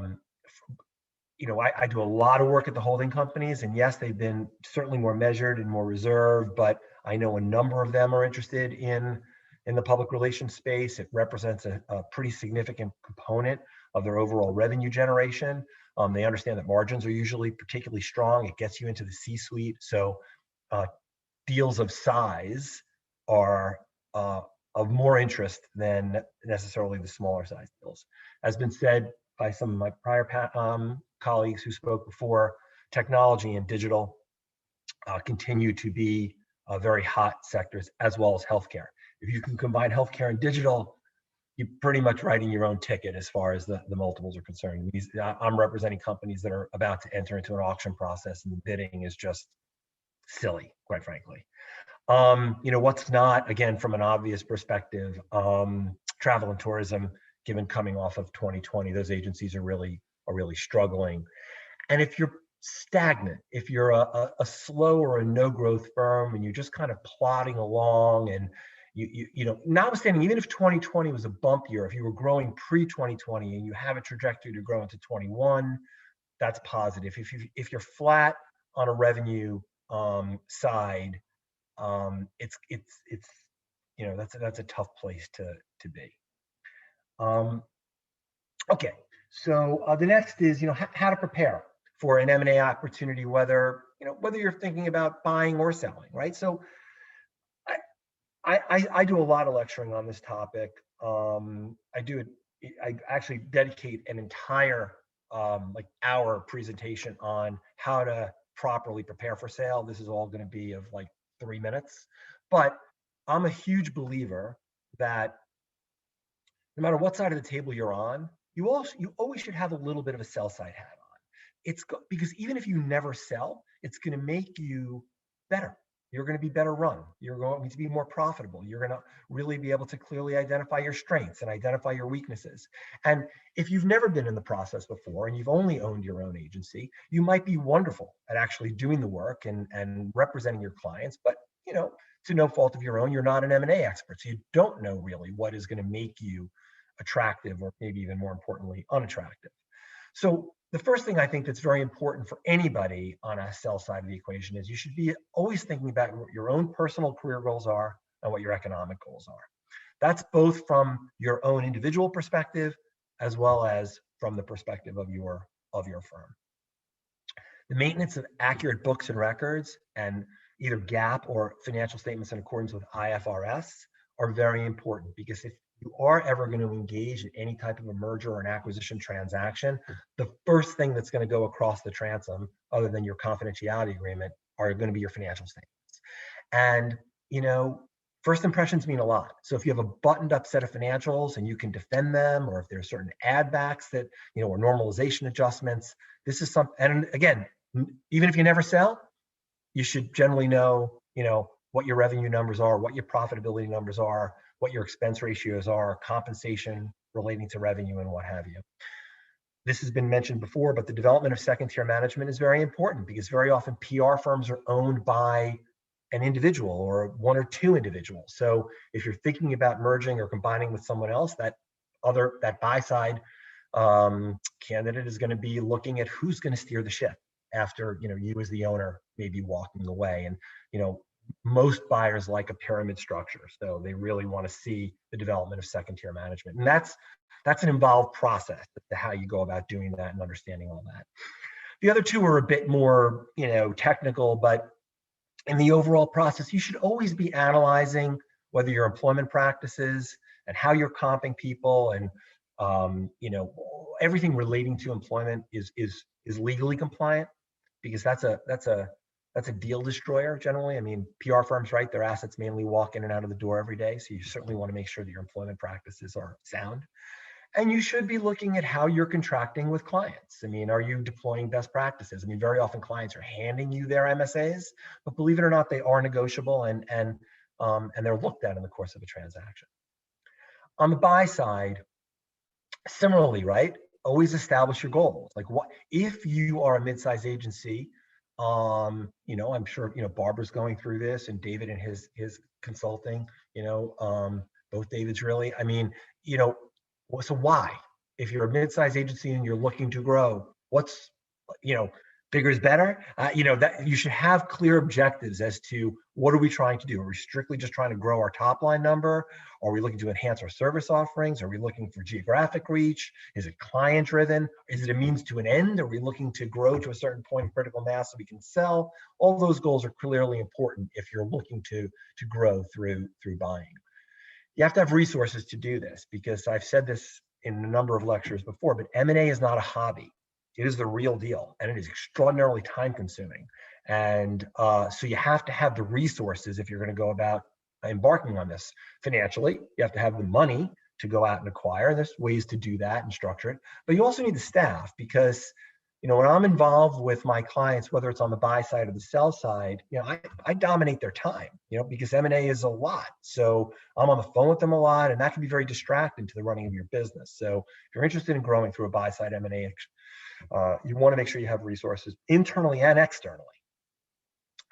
do a lot of work at the holding companies, and yes, they've been certainly more measured and more reserved, but I know a number of them are interested in the public relations space. It represents a pretty significant component of their overall revenue generation. They understand that margins are usually particularly strong. It gets you into the C-suite. So deals of size are of more interest than necessarily the smaller size deals. As been said by some of my prior colleagues who spoke before, technology and digital continue to be very hot sectors, as well as healthcare. If you can combine healthcare and digital, you're pretty much writing your own ticket as far as the multiples are concerned. I'm representing companies that are about to enter into an auction process, and the bidding is just silly, quite frankly. What's not, again, from an obvious perspective, travel and tourism, given coming off of 2020, those agencies are really struggling. And if you're stagnant, if you're a slow or a no growth firm and you're just kind of plodding along, and notwithstanding, even if 2020 was a bump year, if you were growing pre-2020 and you have a trajectory to grow into 21, that's positive. If you're flat on a revenue side, that's a tough place to be. Okay, so the next is how to prepare for an M&A opportunity, whether you're thinking about buying or selling, right? So I do a lot of lecturing on this topic. I actually dedicate an entire hour presentation on how to properly prepare for sale. This is all going to be of 3 minutes, but I'm a huge believer that no matter what side of the table you're on, you always should have a little bit of a sell side hat on. because even if you never sell, it's going to make you better. You're going to be better run. You're going to be more profitable. You're going to really be able to clearly identify your strengths and identify your weaknesses. And if you've never been in the process before and you've only owned your own agency, you might be wonderful at actually doing the work and representing your clients, but to no fault of your own, you're not an M&A expert. So you don't know really what is going to make you attractive, or maybe even more importantly, unattractive. So the first thing I think that's very important for anybody on a sell side of the equation is you should be always thinking about what your own personal career goals are and what your economic goals are. That's both from your own individual perspective as well as from the perspective of your firm. The maintenance of accurate books and records and either GAAP or financial statements in accordance with IFRS are very important, because if you are ever going to engage in any type of a merger or an acquisition transaction, the first thing that's going to go across the transom, other than your confidentiality agreement, are going to be your financial statements. And, first impressions mean a lot. So if you have a buttoned up set of financials and you can defend them, or if there are certain add backs that, or normalization adjustments, this is something, and again, even if you never sell, you should generally know, what your revenue numbers are, what your profitability numbers are, what your expense ratios are, compensation relating to revenue, and what have you. This has been mentioned before, but the development of second-tier management is very important, because very often PR firms are owned by an individual or one or two individuals. So if you're thinking about merging or combining with someone else, that buy side candidate is going to be looking at who's going to steer the ship after you as the owner may be walking away. And most buyers like a pyramid structure, so they really want to see the development of second-tier management, and that's an involved process to how you go about doing that and understanding all that. The other two are a bit more technical, but in the overall process, you should always be analyzing whether your employment practices and how you're comping people and everything relating to employment is legally compliant, because that's a deal destroyer generally. I mean, PR firms, right? Their assets mainly walk in and out of the door every day. So you certainly want to make sure that your employment practices are sound. And you should be looking at how you're contracting with clients. I mean, are you deploying best practices? I mean, very often clients are handing you their MSAs, but believe it or not, they are negotiable and they're looked at in the course of a transaction. On the buy side, similarly, right? Always establish your goals. Like, what if you are a mid-sized agency? I'm sure Barbara's going through this, and David and his consulting. Both Davids really. I mean, so why? If you're a mid-sized agency and you're looking to grow, what's bigger is better. That you should have clear objectives as to what are we trying to do. Are we strictly just trying to grow our top line number? Are we looking to enhance our service offerings? Are we looking for geographic reach? Is it client driven? Is it a means to an end? Are we looking to grow to a certain point of critical mass so we can sell? All those goals are clearly important if you're looking to grow through buying. You have to have resources to do this, because I've said this in a number of lectures before, but M&A is not a hobby. It is the real deal, and it is extraordinarily time consuming. And so you have to have the resources if you're going to go about embarking on this. Financially, you have to have the money to go out and acquire. There's ways to do that and structure it, but you also need the staff, because when I'm involved with my clients, whether it's on the buy side or the sell side, I dominate their time, because M&A is a lot. So I'm on the phone with them a lot, and that can be very distracting to the running of your business. So if you're interested in growing through a buy side M&A, you want to make sure you have resources internally and externally.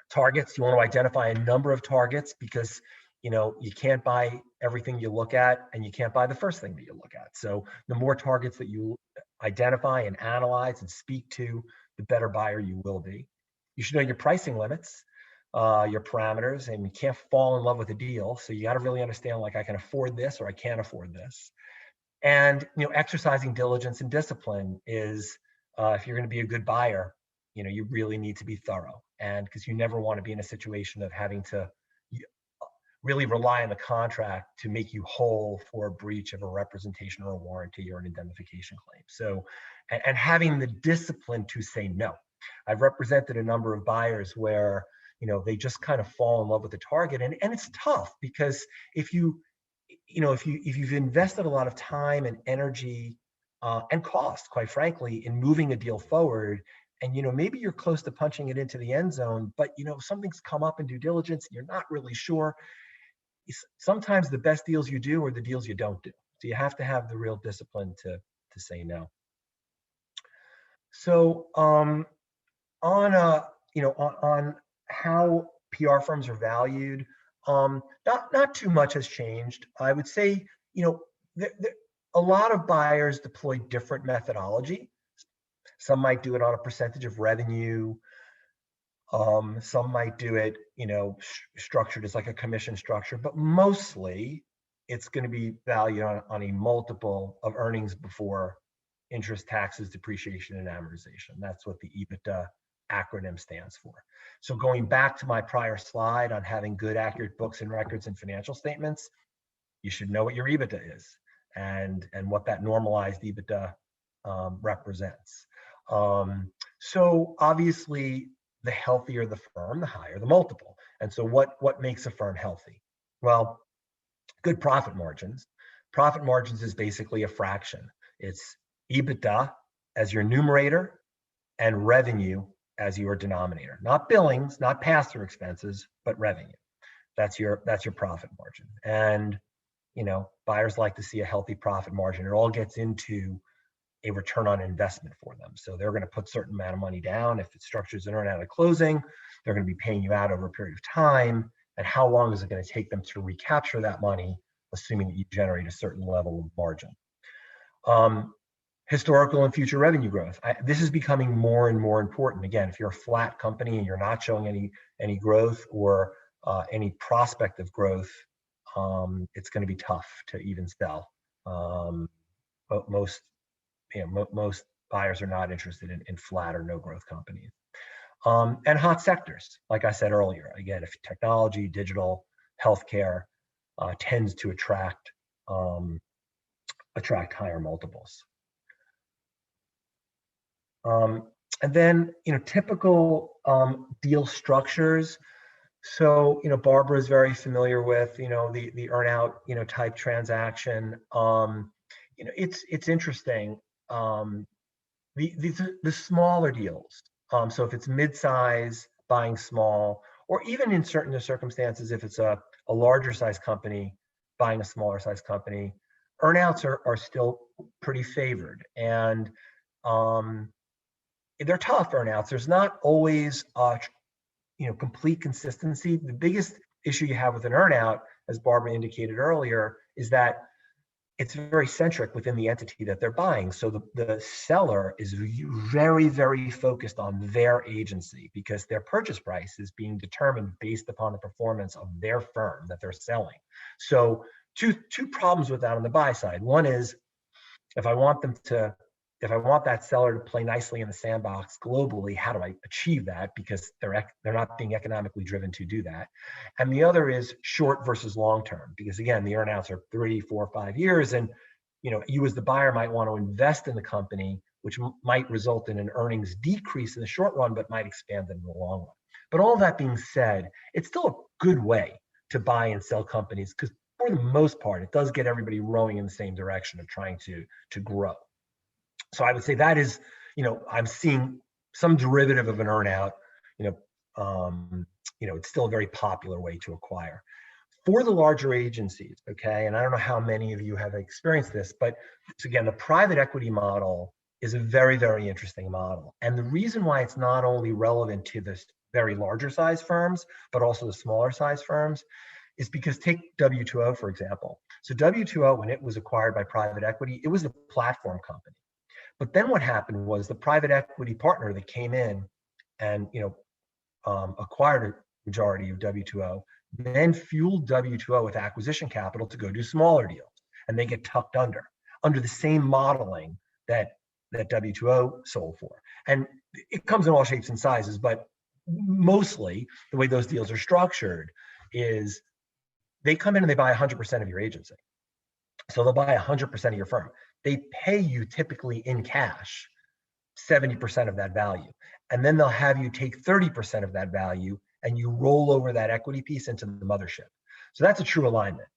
Targets, you want to identify a number of targets, because you can't buy everything you look at, and you can't buy the first thing that you look at. So the more targets that you identify and analyze and speak to, the better buyer you will be. You should know your pricing limits, your parameters, and you can't fall in love with a deal. So you got to really understand, like, I can afford this or I can't afford this. And exercising diligence and discipline is, if you're going to be a good buyer, you really need to be thorough, and because you never want to be in a situation of having to really rely on the contract to make you whole for a breach of a representation or a warranty or an indemnification claim. So, and having the discipline to say no. I've represented a number of buyers where, they just kind of fall in love with the target, and it's tough, because if you've invested a lot of time and energy and cost, quite frankly, in moving a deal forward, and maybe you're close to punching it into the end zone, but something's come up in due diligence, you're not really sure. Sometimes the best deals you do are the deals you don't do. So you have to have the real discipline to say no. So on how PR firms are valued, not too much has changed. I would say, a lot of buyers deploy different methodology. Some might do it on a percentage of revenue. Some might do it, structured as like a commission structure, but mostly it's going to be valued on a multiple of earnings before interest, taxes, depreciation, and amortization. That's what the EBITDA acronym stands for. So going back to my prior slide on having good, accurate books and records and financial statements, you should know what your EBITDA is and what that normalized EBITDA represents. So obviously, the healthier the firm, the higher the multiple. And so what makes a firm healthy? Well, good profit margins. Profit margins is basically a fraction. It's EBITDA as your numerator and revenue as your denominator. Not billings, not pass-through expenses, but revenue. That's your profit margin. And buyers like to see a healthy profit margin. It all gets into a return on investment for them. So they're going to put a certain amount of money down. If it structures an earn-out at closing, they're going to be paying you out over a period of time. And how long is it going to take them to recapture that money, assuming that you generate a certain level of margin? Historical and future revenue growth. This is becoming more and more important. Again, if you're a flat company and you're not showing any growth or any prospect of growth, it's going to be tough to even sell. But most buyers are not interested in flat or no growth companies. And hot sectors, like I said earlier, again, if technology, digital, healthcare tends to attract higher multiples. And then, typical deal structures. So, Barbara is very familiar with, the earn-out, type transaction. It's interesting. The smaller deals. So if it's mid-size buying small, or even in certain circumstances, if it's a larger size company buying a smaller size company, earn-outs are still pretty favored. And they're tough earn-outs. There's not always complete consistency. The biggest issue you have with an earn-out, as Barbara indicated earlier, is that it's very centric within the entity that they're buying. So the seller is very, very focused on their agency because their purchase price is being determined based upon the performance of their firm that they're selling. So two problems with that on the buy side. One is if I want that seller to play nicely in the sandbox globally, how do I achieve that? Because they're not being economically driven to do that. And the other is short versus long-term, because again, the earnouts are 3, 4, 5 years. And you as the buyer might want to invest in the company, which might result in an earnings decrease in the short run, but might expand in the long run. But all that being said, it's still a good way to buy and sell companies because for the most part, it does get everybody rowing in the same direction of trying to grow. So I would say that is, I'm seeing some derivative of an earnout. It's still a very popular way to acquire. For the larger agencies, okay, and I don't know how many of you have experienced this, but again, the private equity model is a very, very interesting model. And the reason why it's not only relevant to the very larger size firms, but also the smaller size firms, is because take W2O, for example. So W2O, when it was acquired by private equity, it was a platform company. But then what happened was the private equity partner that came in and acquired a majority of W2O, then fueled W2O with acquisition capital to go do smaller deals, and they get tucked under the same modeling that W2O sold for. And it comes in all shapes and sizes, but mostly the way those deals are structured is they come in and they buy 100% of your agency. So they'll buy 100% of your firm. They pay you typically in cash 70% of that value. And then they'll have you take 30% of that value and you roll over that equity piece into the mothership. So that's a true alignment.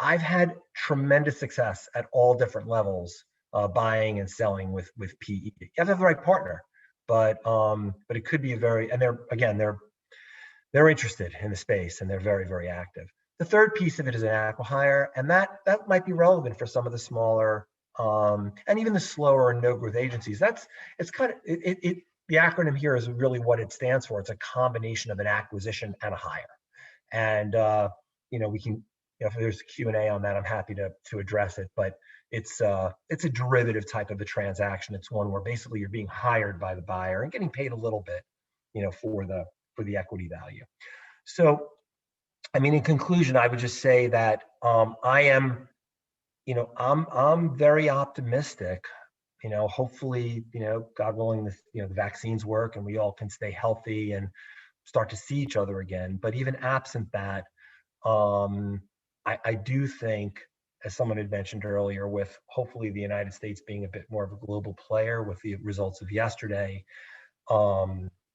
I've had tremendous success at all different levels buying and selling with PE. You have to have the right partner, but it could be and they're interested in the space and they're very, very active. The third piece of it is an acqui-hire, and that might be relevant for some of the smaller and even the slower no growth agencies. The acronym here is really what it stands for. It's a combination of an acquisition and a hire. And we can, if there's a Q&A on that, I'm happy to address it. But it's a derivative type of a transaction. It's one where basically you're being hired by the buyer and getting paid a little bit, for the equity value. So, I mean, in conclusion, I would just say that I'm very optimistic. Hopefully, God willing, the vaccines work and we all can stay healthy and start to see each other again. But even absent that, I do think, as someone had mentioned earlier, with hopefully the United States being a bit more of a global player with the results of yesterday,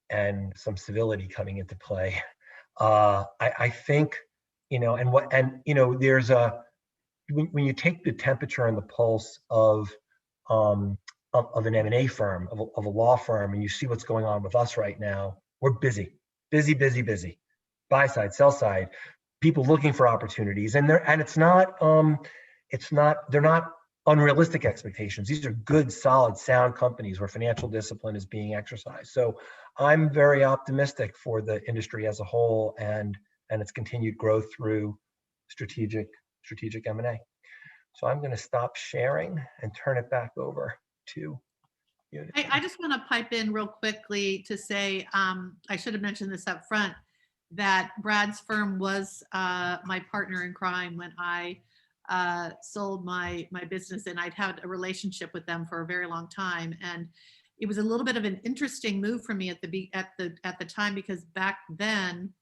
and some civility coming into play, I think, there's when you take the temperature and the pulse of an M&A firm, of a law firm, and you see what's going on with us right now, we're busy. Buy side, sell side, people looking for opportunities, and they're not unrealistic expectations. These are good, solid, sound companies where financial discipline is being exercised. So I'm very optimistic for the industry as a whole and its continued growth through strategic M&A. So I'm going to stop sharing and turn it back over to you. I just want to pipe in real quickly to say, I should have mentioned this up front, that Brad's firm was my partner in crime when I sold my business, and I'd had a relationship with them for a very long time. And it was a little bit of an interesting move for me at the time, because back then,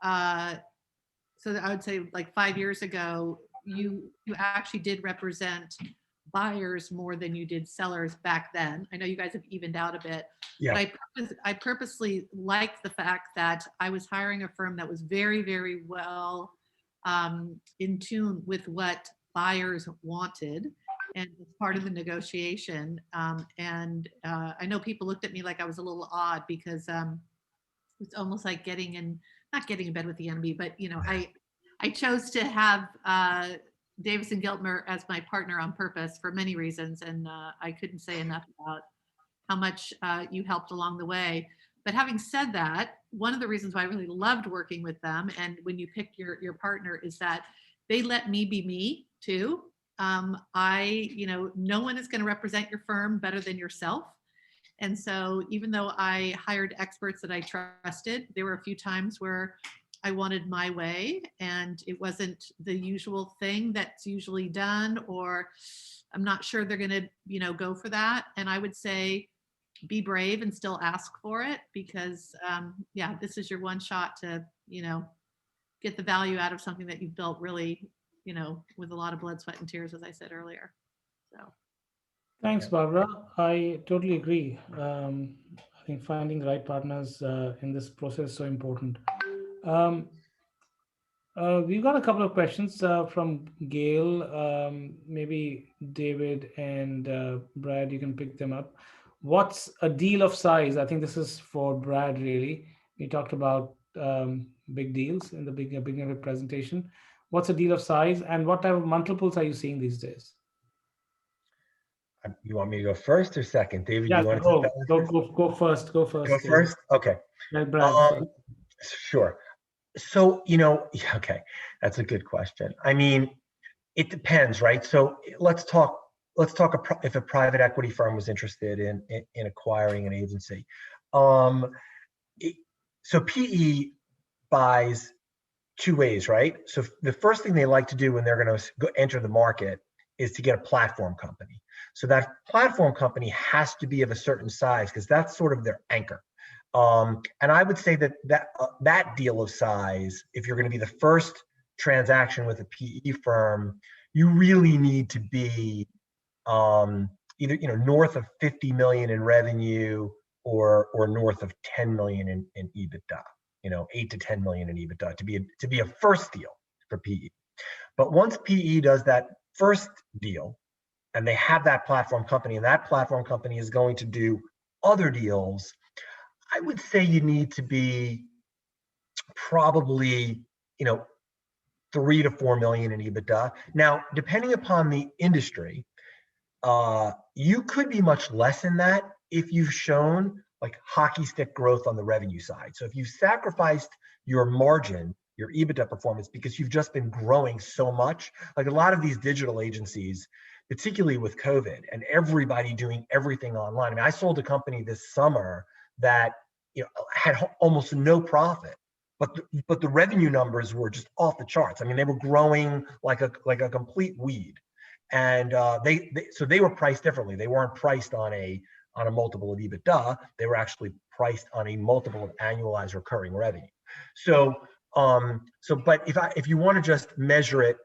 so I would say like 5 years ago, you actually did represent buyers more than you did sellers back then. I know you guys have evened out a bit, Yeah. but I purposely liked the fact that I was hiring a firm that was very, very well in tune with what buyers wanted, and as part of the negotiation. I know people looked at me like I was a little odd, because it's almost like not getting in bed with the enemy, but I chose to have Davis and Giltmer as my partner on purpose for many reasons, and I couldn't say enough about how much you helped along the way. But having said that, one of the reasons why I really loved working with them, and when you pick your partner, is that they let me be me too. No one is going to represent your firm better than yourself. And so even though I hired experts that I trusted, there were a few times where I wanted my way and it wasn't the usual thing that's usually done, or I'm not sure they're going to, go for that. And I would say, be brave and still ask for it, because this is your one shot to, get the value out of something that you've built really, with a lot of blood, sweat, and tears, as I said earlier. So. Thanks, Barbara. I totally agree. I think finding the right partners in this process is so important. We've got a couple of questions from Gail. Maybe David and Brad, you can pick them up. What's a deal of size? I think this is for Brad, really. We talked about big deals in the beginning of the presentation. What's a deal of size, and what type of multiples are you seeing these days? You want me to go first or second? David, Yeah, you want to go first. Go first. Go first? Okay. Like Brad. Sure. So, okay, that's a good question. I mean, it depends, right? So let's talk if a private equity firm was interested in acquiring an agency. So PE buys two ways, right? So the first thing they like to do when they're going to enter the market is to get a platform company. So that platform company has to be of a certain size, because that's sort of their anchor. And I would say that deal of size, if you're going to be the first transaction with a PE firm, you really need to be either north of 50 million in revenue or north of 10 million in EBITDA. 8 to 10 million in EBITDA to be a first deal for PE. But once PE does that first deal, and they have that platform company, and that platform company is going to do other deals, I would say you need to be probably, 3 to 4 million in EBITDA. Now, depending upon the industry, you could be much less than that if you've shown like hockey stick growth on the revenue side. So if you've sacrificed your margin, your EBITDA performance, because you've just been growing so much, like a lot of these digital agencies, particularly with COVID and everybody doing everything online. I mean, I sold a company this summer that had almost no profit, but the revenue numbers were just off the charts. I mean, they were growing like a complete weed, and so they were priced differently. They weren't priced on a multiple of EBITDA. They were actually priced on a multiple of annualized recurring revenue. So but if you want to just measure it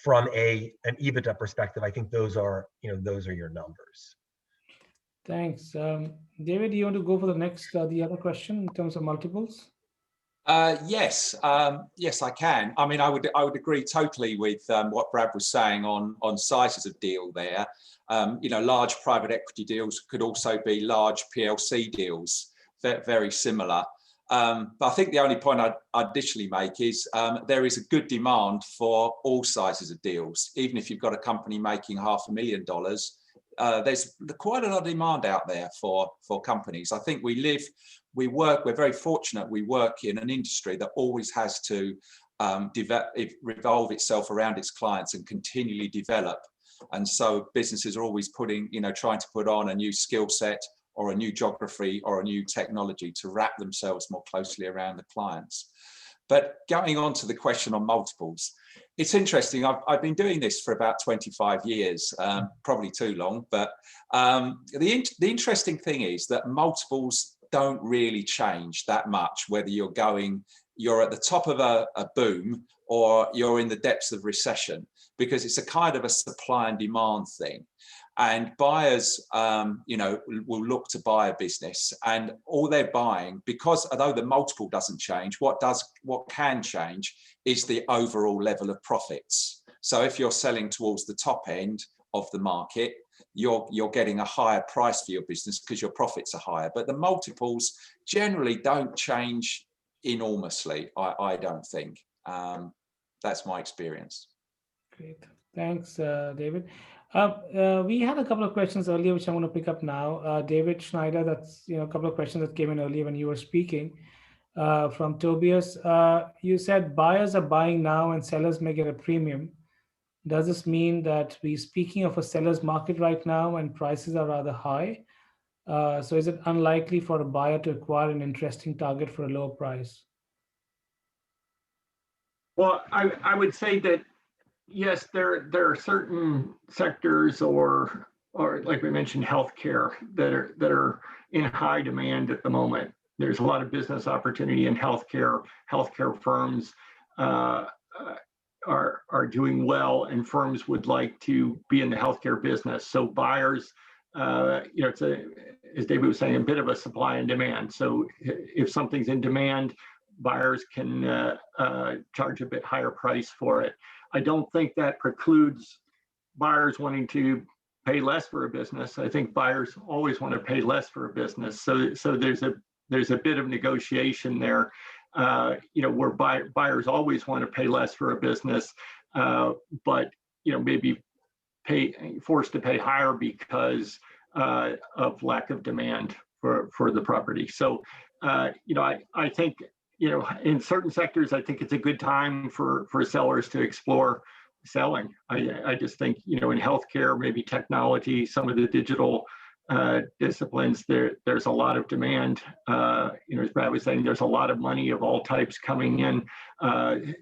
from an EBITDA perspective, I think those are your numbers. Thanks. David, do you want to go for the other question in terms of multiples? Yes, yes, I can. I mean, I would agree totally with what Brad was saying on sizes of deal there. Large private equity deals could also be large PLC deals, very similar. But I think the only point I'd additionally make is there is a good demand for all sizes of deals. Even if you've got a company making $500,000, there's quite a lot of demand out there for companies. I think we're very fortunate. We work in an industry that always has to revolve itself around its clients and continually develop. And so businesses are always trying to put on a new skill set or a new geography or a new technology to wrap themselves more closely around the clients. But going on to the question on multiples, it's interesting. I've been doing this for about 25 years, probably too long. But the interesting thing is that multiples don't really change that much, whether you're at the top of a boom or you're in the depths of recession, because it's a kind of a supply and demand thing. And buyers, will look to buy a business, and all they're buying, because although the multiple doesn't change, what can change is the overall level of profits. So if you're selling towards the top end of the market, you're getting a higher price for your business because your profits are higher. But the multiples generally don't change enormously, I don't think. That's my experience. Great. Thanks, David. We had a couple of questions earlier, which I want to pick up now. David Schneider, that's a couple of questions that came in earlier when you were speaking. From Tobias, you said buyers are buying now and sellers may get a premium. Does this mean that we're speaking of a seller's market right now and prices are rather high? So is it unlikely for a buyer to acquire an interesting target for a lower price? Well, I would say that yes, there are certain sectors or like we mentioned, healthcare that are in high demand at the moment. There's a lot of business opportunity in healthcare. Healthcare firms are doing well, and firms would like to be in the healthcare business. So buyers, it's as David was saying, a bit of a supply and demand. So if something's in demand, buyers can charge a bit higher price for it. I don't think that precludes buyers wanting to pay less for a business. I think buyers always want to pay less for a business. So there's a bit of negotiation there, where buyers always want to pay less for a business, but maybe forced to pay higher because of lack of demand for the property. So I think in certain sectors, I think it's a good time for sellers to explore selling. I just think, in healthcare, maybe technology, some of the digital disciplines, there's a lot of demand. As Brad was saying, there's a lot of money of all types coming in.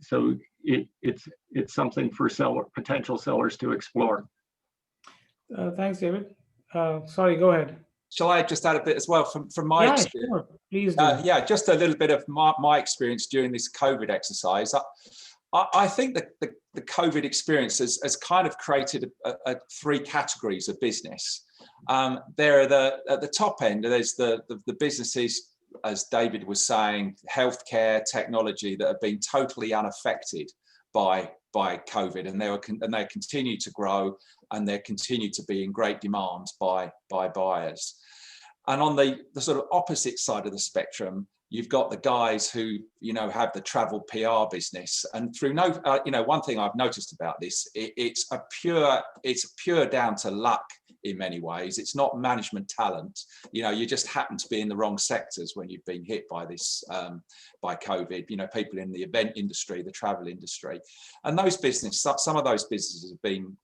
So it's something for potential sellers to explore. Thanks, David. Sorry, go ahead. Shall I just add a bit as well from my experience? Sure. Please do. Just a little bit of my experience during this COVID exercise. I think that the COVID experience has kind of created three categories of business. There are at the top end, there's the businesses, as David was saying, healthcare, technology, that have been totally unaffected by COVID, and they continue to grow, and they continue to be in great demand by buyers. And on the sort of opposite side of the spectrum, you've got the guys who, you know, have the travel PR business, and through you know, one thing I've noticed about this, it's pure down to luck in many ways. It's not management talent. You know, you just happen to be in the wrong sectors when you've been hit by this, by COVID. You know, people in the event industry, the travel industry, and some of those businesses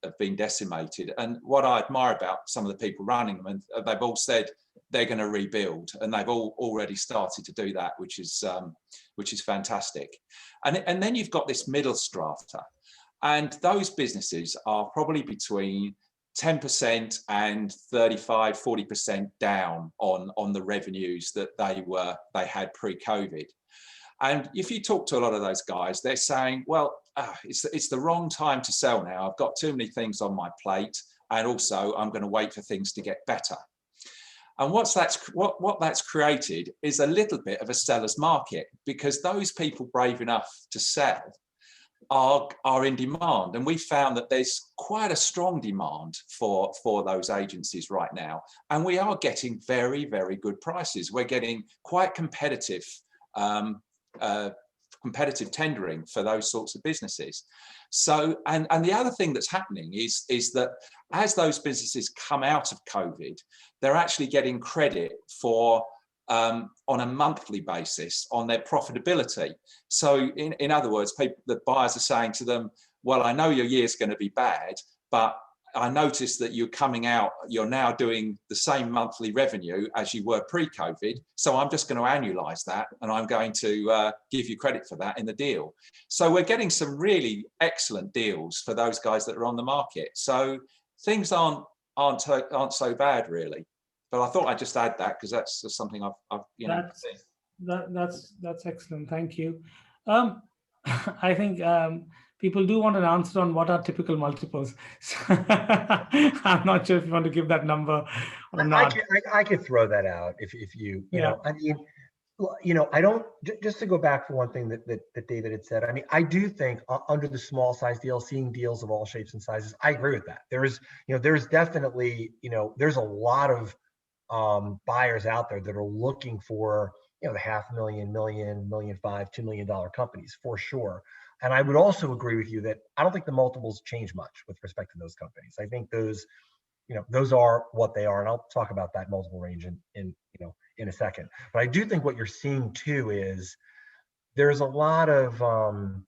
have been decimated. And what I admire about some of the people running them, and they've all said they're going to rebuild, and they've all already started to do that, which is fantastic. And then you've got this middle strata, and those businesses are probably between 10% and 35-40% down on the revenues that they had pre-COVID. And if you talk to a lot of those guys, they're saying, well, it's the wrong time to sell now. I've got too many things on my plate, and also I'm going to wait for things to get better. And what that's created is a little bit of a seller's market, because those people brave enough to sell are in demand. And we found that there's quite a strong demand for those agencies right now. And we are getting very, very good prices. We're getting quite competitive tendering for those sorts of businesses. So, and the other thing that's happening is that as those businesses come out of COVID, they're actually getting credit for on a monthly basis on their profitability. So in other words, the buyers are saying to them, well, I know your year's going to be bad, but I noticed that you're now doing the same monthly revenue as you were pre-COVID. So I'm just going to annualize that, and I'm going to give you credit for that in the deal. So we're getting some really excellent deals for those guys that are on the market. So things aren't so bad, really. But I thought I'd just add that, because that's just something I've seen. That's excellent. Thank you. I think people do want an answer on what are typical multiples. So I'm not sure if you want to give that number or not. I could throw that out if you know. I mean, you know, I don't, just to go back for one thing that David had said. I mean, I do think under the small size deal, seeing deals of all shapes and sizes, I agree with that. There's definitely, there's a lot of buyers out there that are looking for, the $500,000, $1 million, $1.5 million, $2 million companies for sure. And I would also agree with you that I don't think the multiples change much with respect to those companies. I think those are what they are, and I'll talk about that multiple range in a second. But I do think what you're seeing too is there's a lot of sort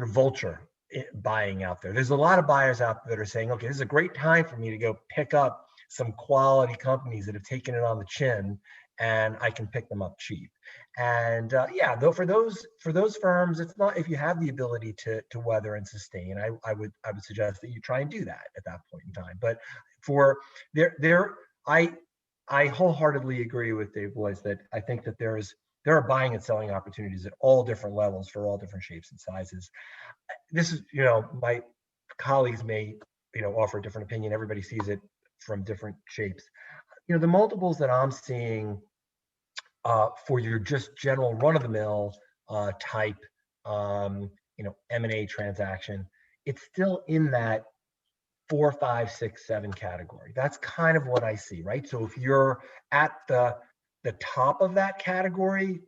of vulture buying out there. There's a lot of buyers out there that are saying, okay, this is a great time for me to go pick up some quality companies that have taken it on the chin, and I can pick them up cheap. And though for those firms, it's not, if you have the ability to weather and sustain, I would suggest that you try and do that at that point in time. But for I wholeheartly agree with Dave Bloise that I think that there are buying and selling opportunities at all different levels for all different shapes and sizes. This is, my colleagues may, offer a different opinion. Everybody sees it from different shapes. The multiples that I'm seeing for your just general run-of-the-mill type, M&A transaction, it's still in that 4, 5, 6, 7 category. That's kind of what I see, right? So if you're at the top of that category,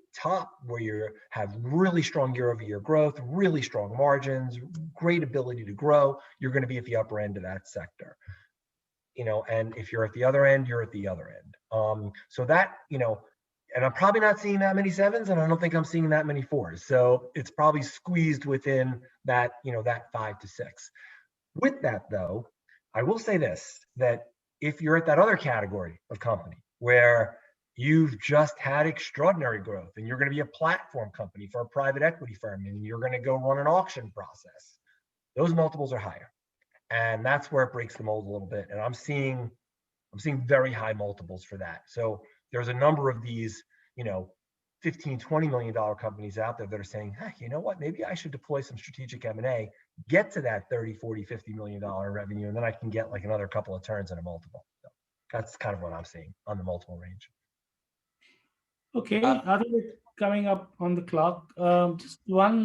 where you have really strong year-over-year growth, really strong margins, great ability to grow, you're going to be at the upper end of that sector. And if you're at the other end, you're at the other end. So that, and I'm probably not seeing that many 7s, and I don't think I'm seeing that many 4s. So it's probably squeezed within that, that 5 to 6. With that though, I will say this, that if you're at that other category of company where you've just had extraordinary growth and you're going to be a platform company for a private equity firm and you're going to go run an auction process, those multiples are higher. And that's where it breaks the mold a little bit. And I'm seeing very high multiples for that. So there's a number of these, $15, $20 million companies out there that are saying, hey, you know what, maybe I should deploy some strategic M&A, get to that 30, 40, $50 million revenue, and then I can get like another couple of turns in a multiple. So that's kind of what I'm seeing on the multiple range. Okay, I think it's coming up on the clock. Just one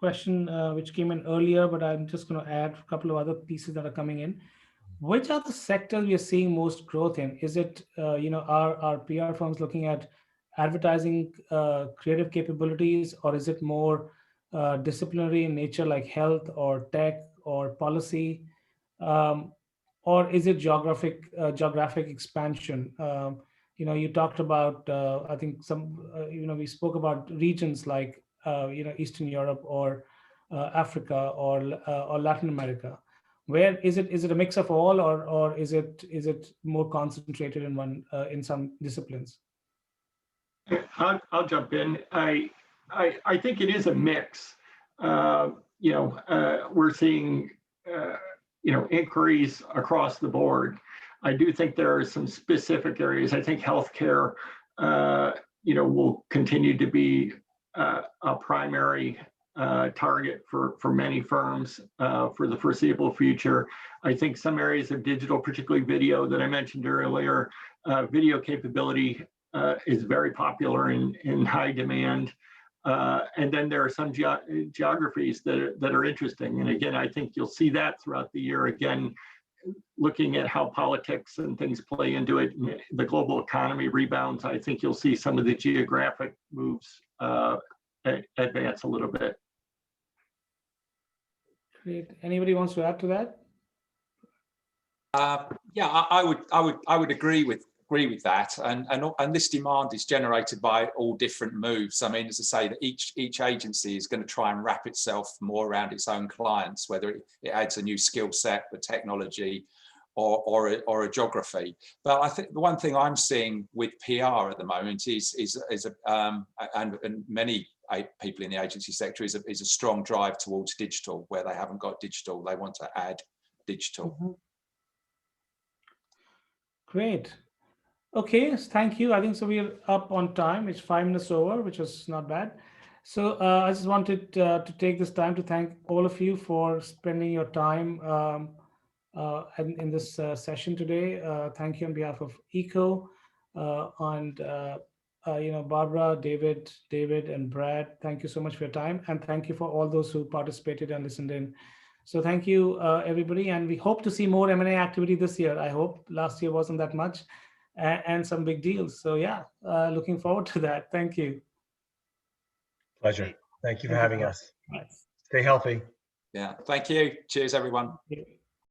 question which came in earlier, but I'm just going to add a couple of other pieces that are coming in. Which are the sectors we are seeing most growth in? Is it, are PR firms looking at advertising creative capabilities, or is it more disciplinary in nature like health or tech or policy? Or is it geographic expansion? You talked about, I think we spoke about regions like, Eastern Europe or Africa or Latin America. Where is it? Is it a mix of all, or is it more concentrated in one in some disciplines? I'll jump in. I think it is a mix. We're seeing inquiries across the board. I do think there are some specific areas. I think healthcare, will continue to be a primary target for many firms for the foreseeable future. I think some areas of digital, particularly video that I mentioned earlier, video capability is very popular and in high demand. And then there are some geographies that are interesting. And again, I think you'll see that throughout the year. Again, looking at how politics and things play into it, and the global economy rebounds, I think you'll see some of the geographic moves advance a little bit. Great. Anybody wants to add to that? Yeah, I would agree with that, and this demand is generated by all different moves. I mean, as I say, that each agency is going to try and wrap itself more around its own clients, whether it adds a new skill set, a technology, or a geography. But I think the one thing I'm seeing with PR at the moment and many people in the agency sector is a strong drive towards digital. Where they haven't got digital, they want to add digital. Mm-hmm. Great. Okay, thank you. I think so. We're up on time. It's 5 minutes over, which was not bad. So I just wanted to take this time to thank all of you for spending your time in this session today. Thank you on behalf of ICCO and Barbara, David, and Brad. Thank you so much for your time, and thank you for all those who participated and listened in. So thank you, everybody, and we hope to see more M&A activity this year. I hope last year wasn't that much. And some big deals. So yeah, looking forward to that. Thank you. Pleasure. Thank you for having us. Nice. Stay healthy. Yeah, thank you. Cheers, everyone. Thank you.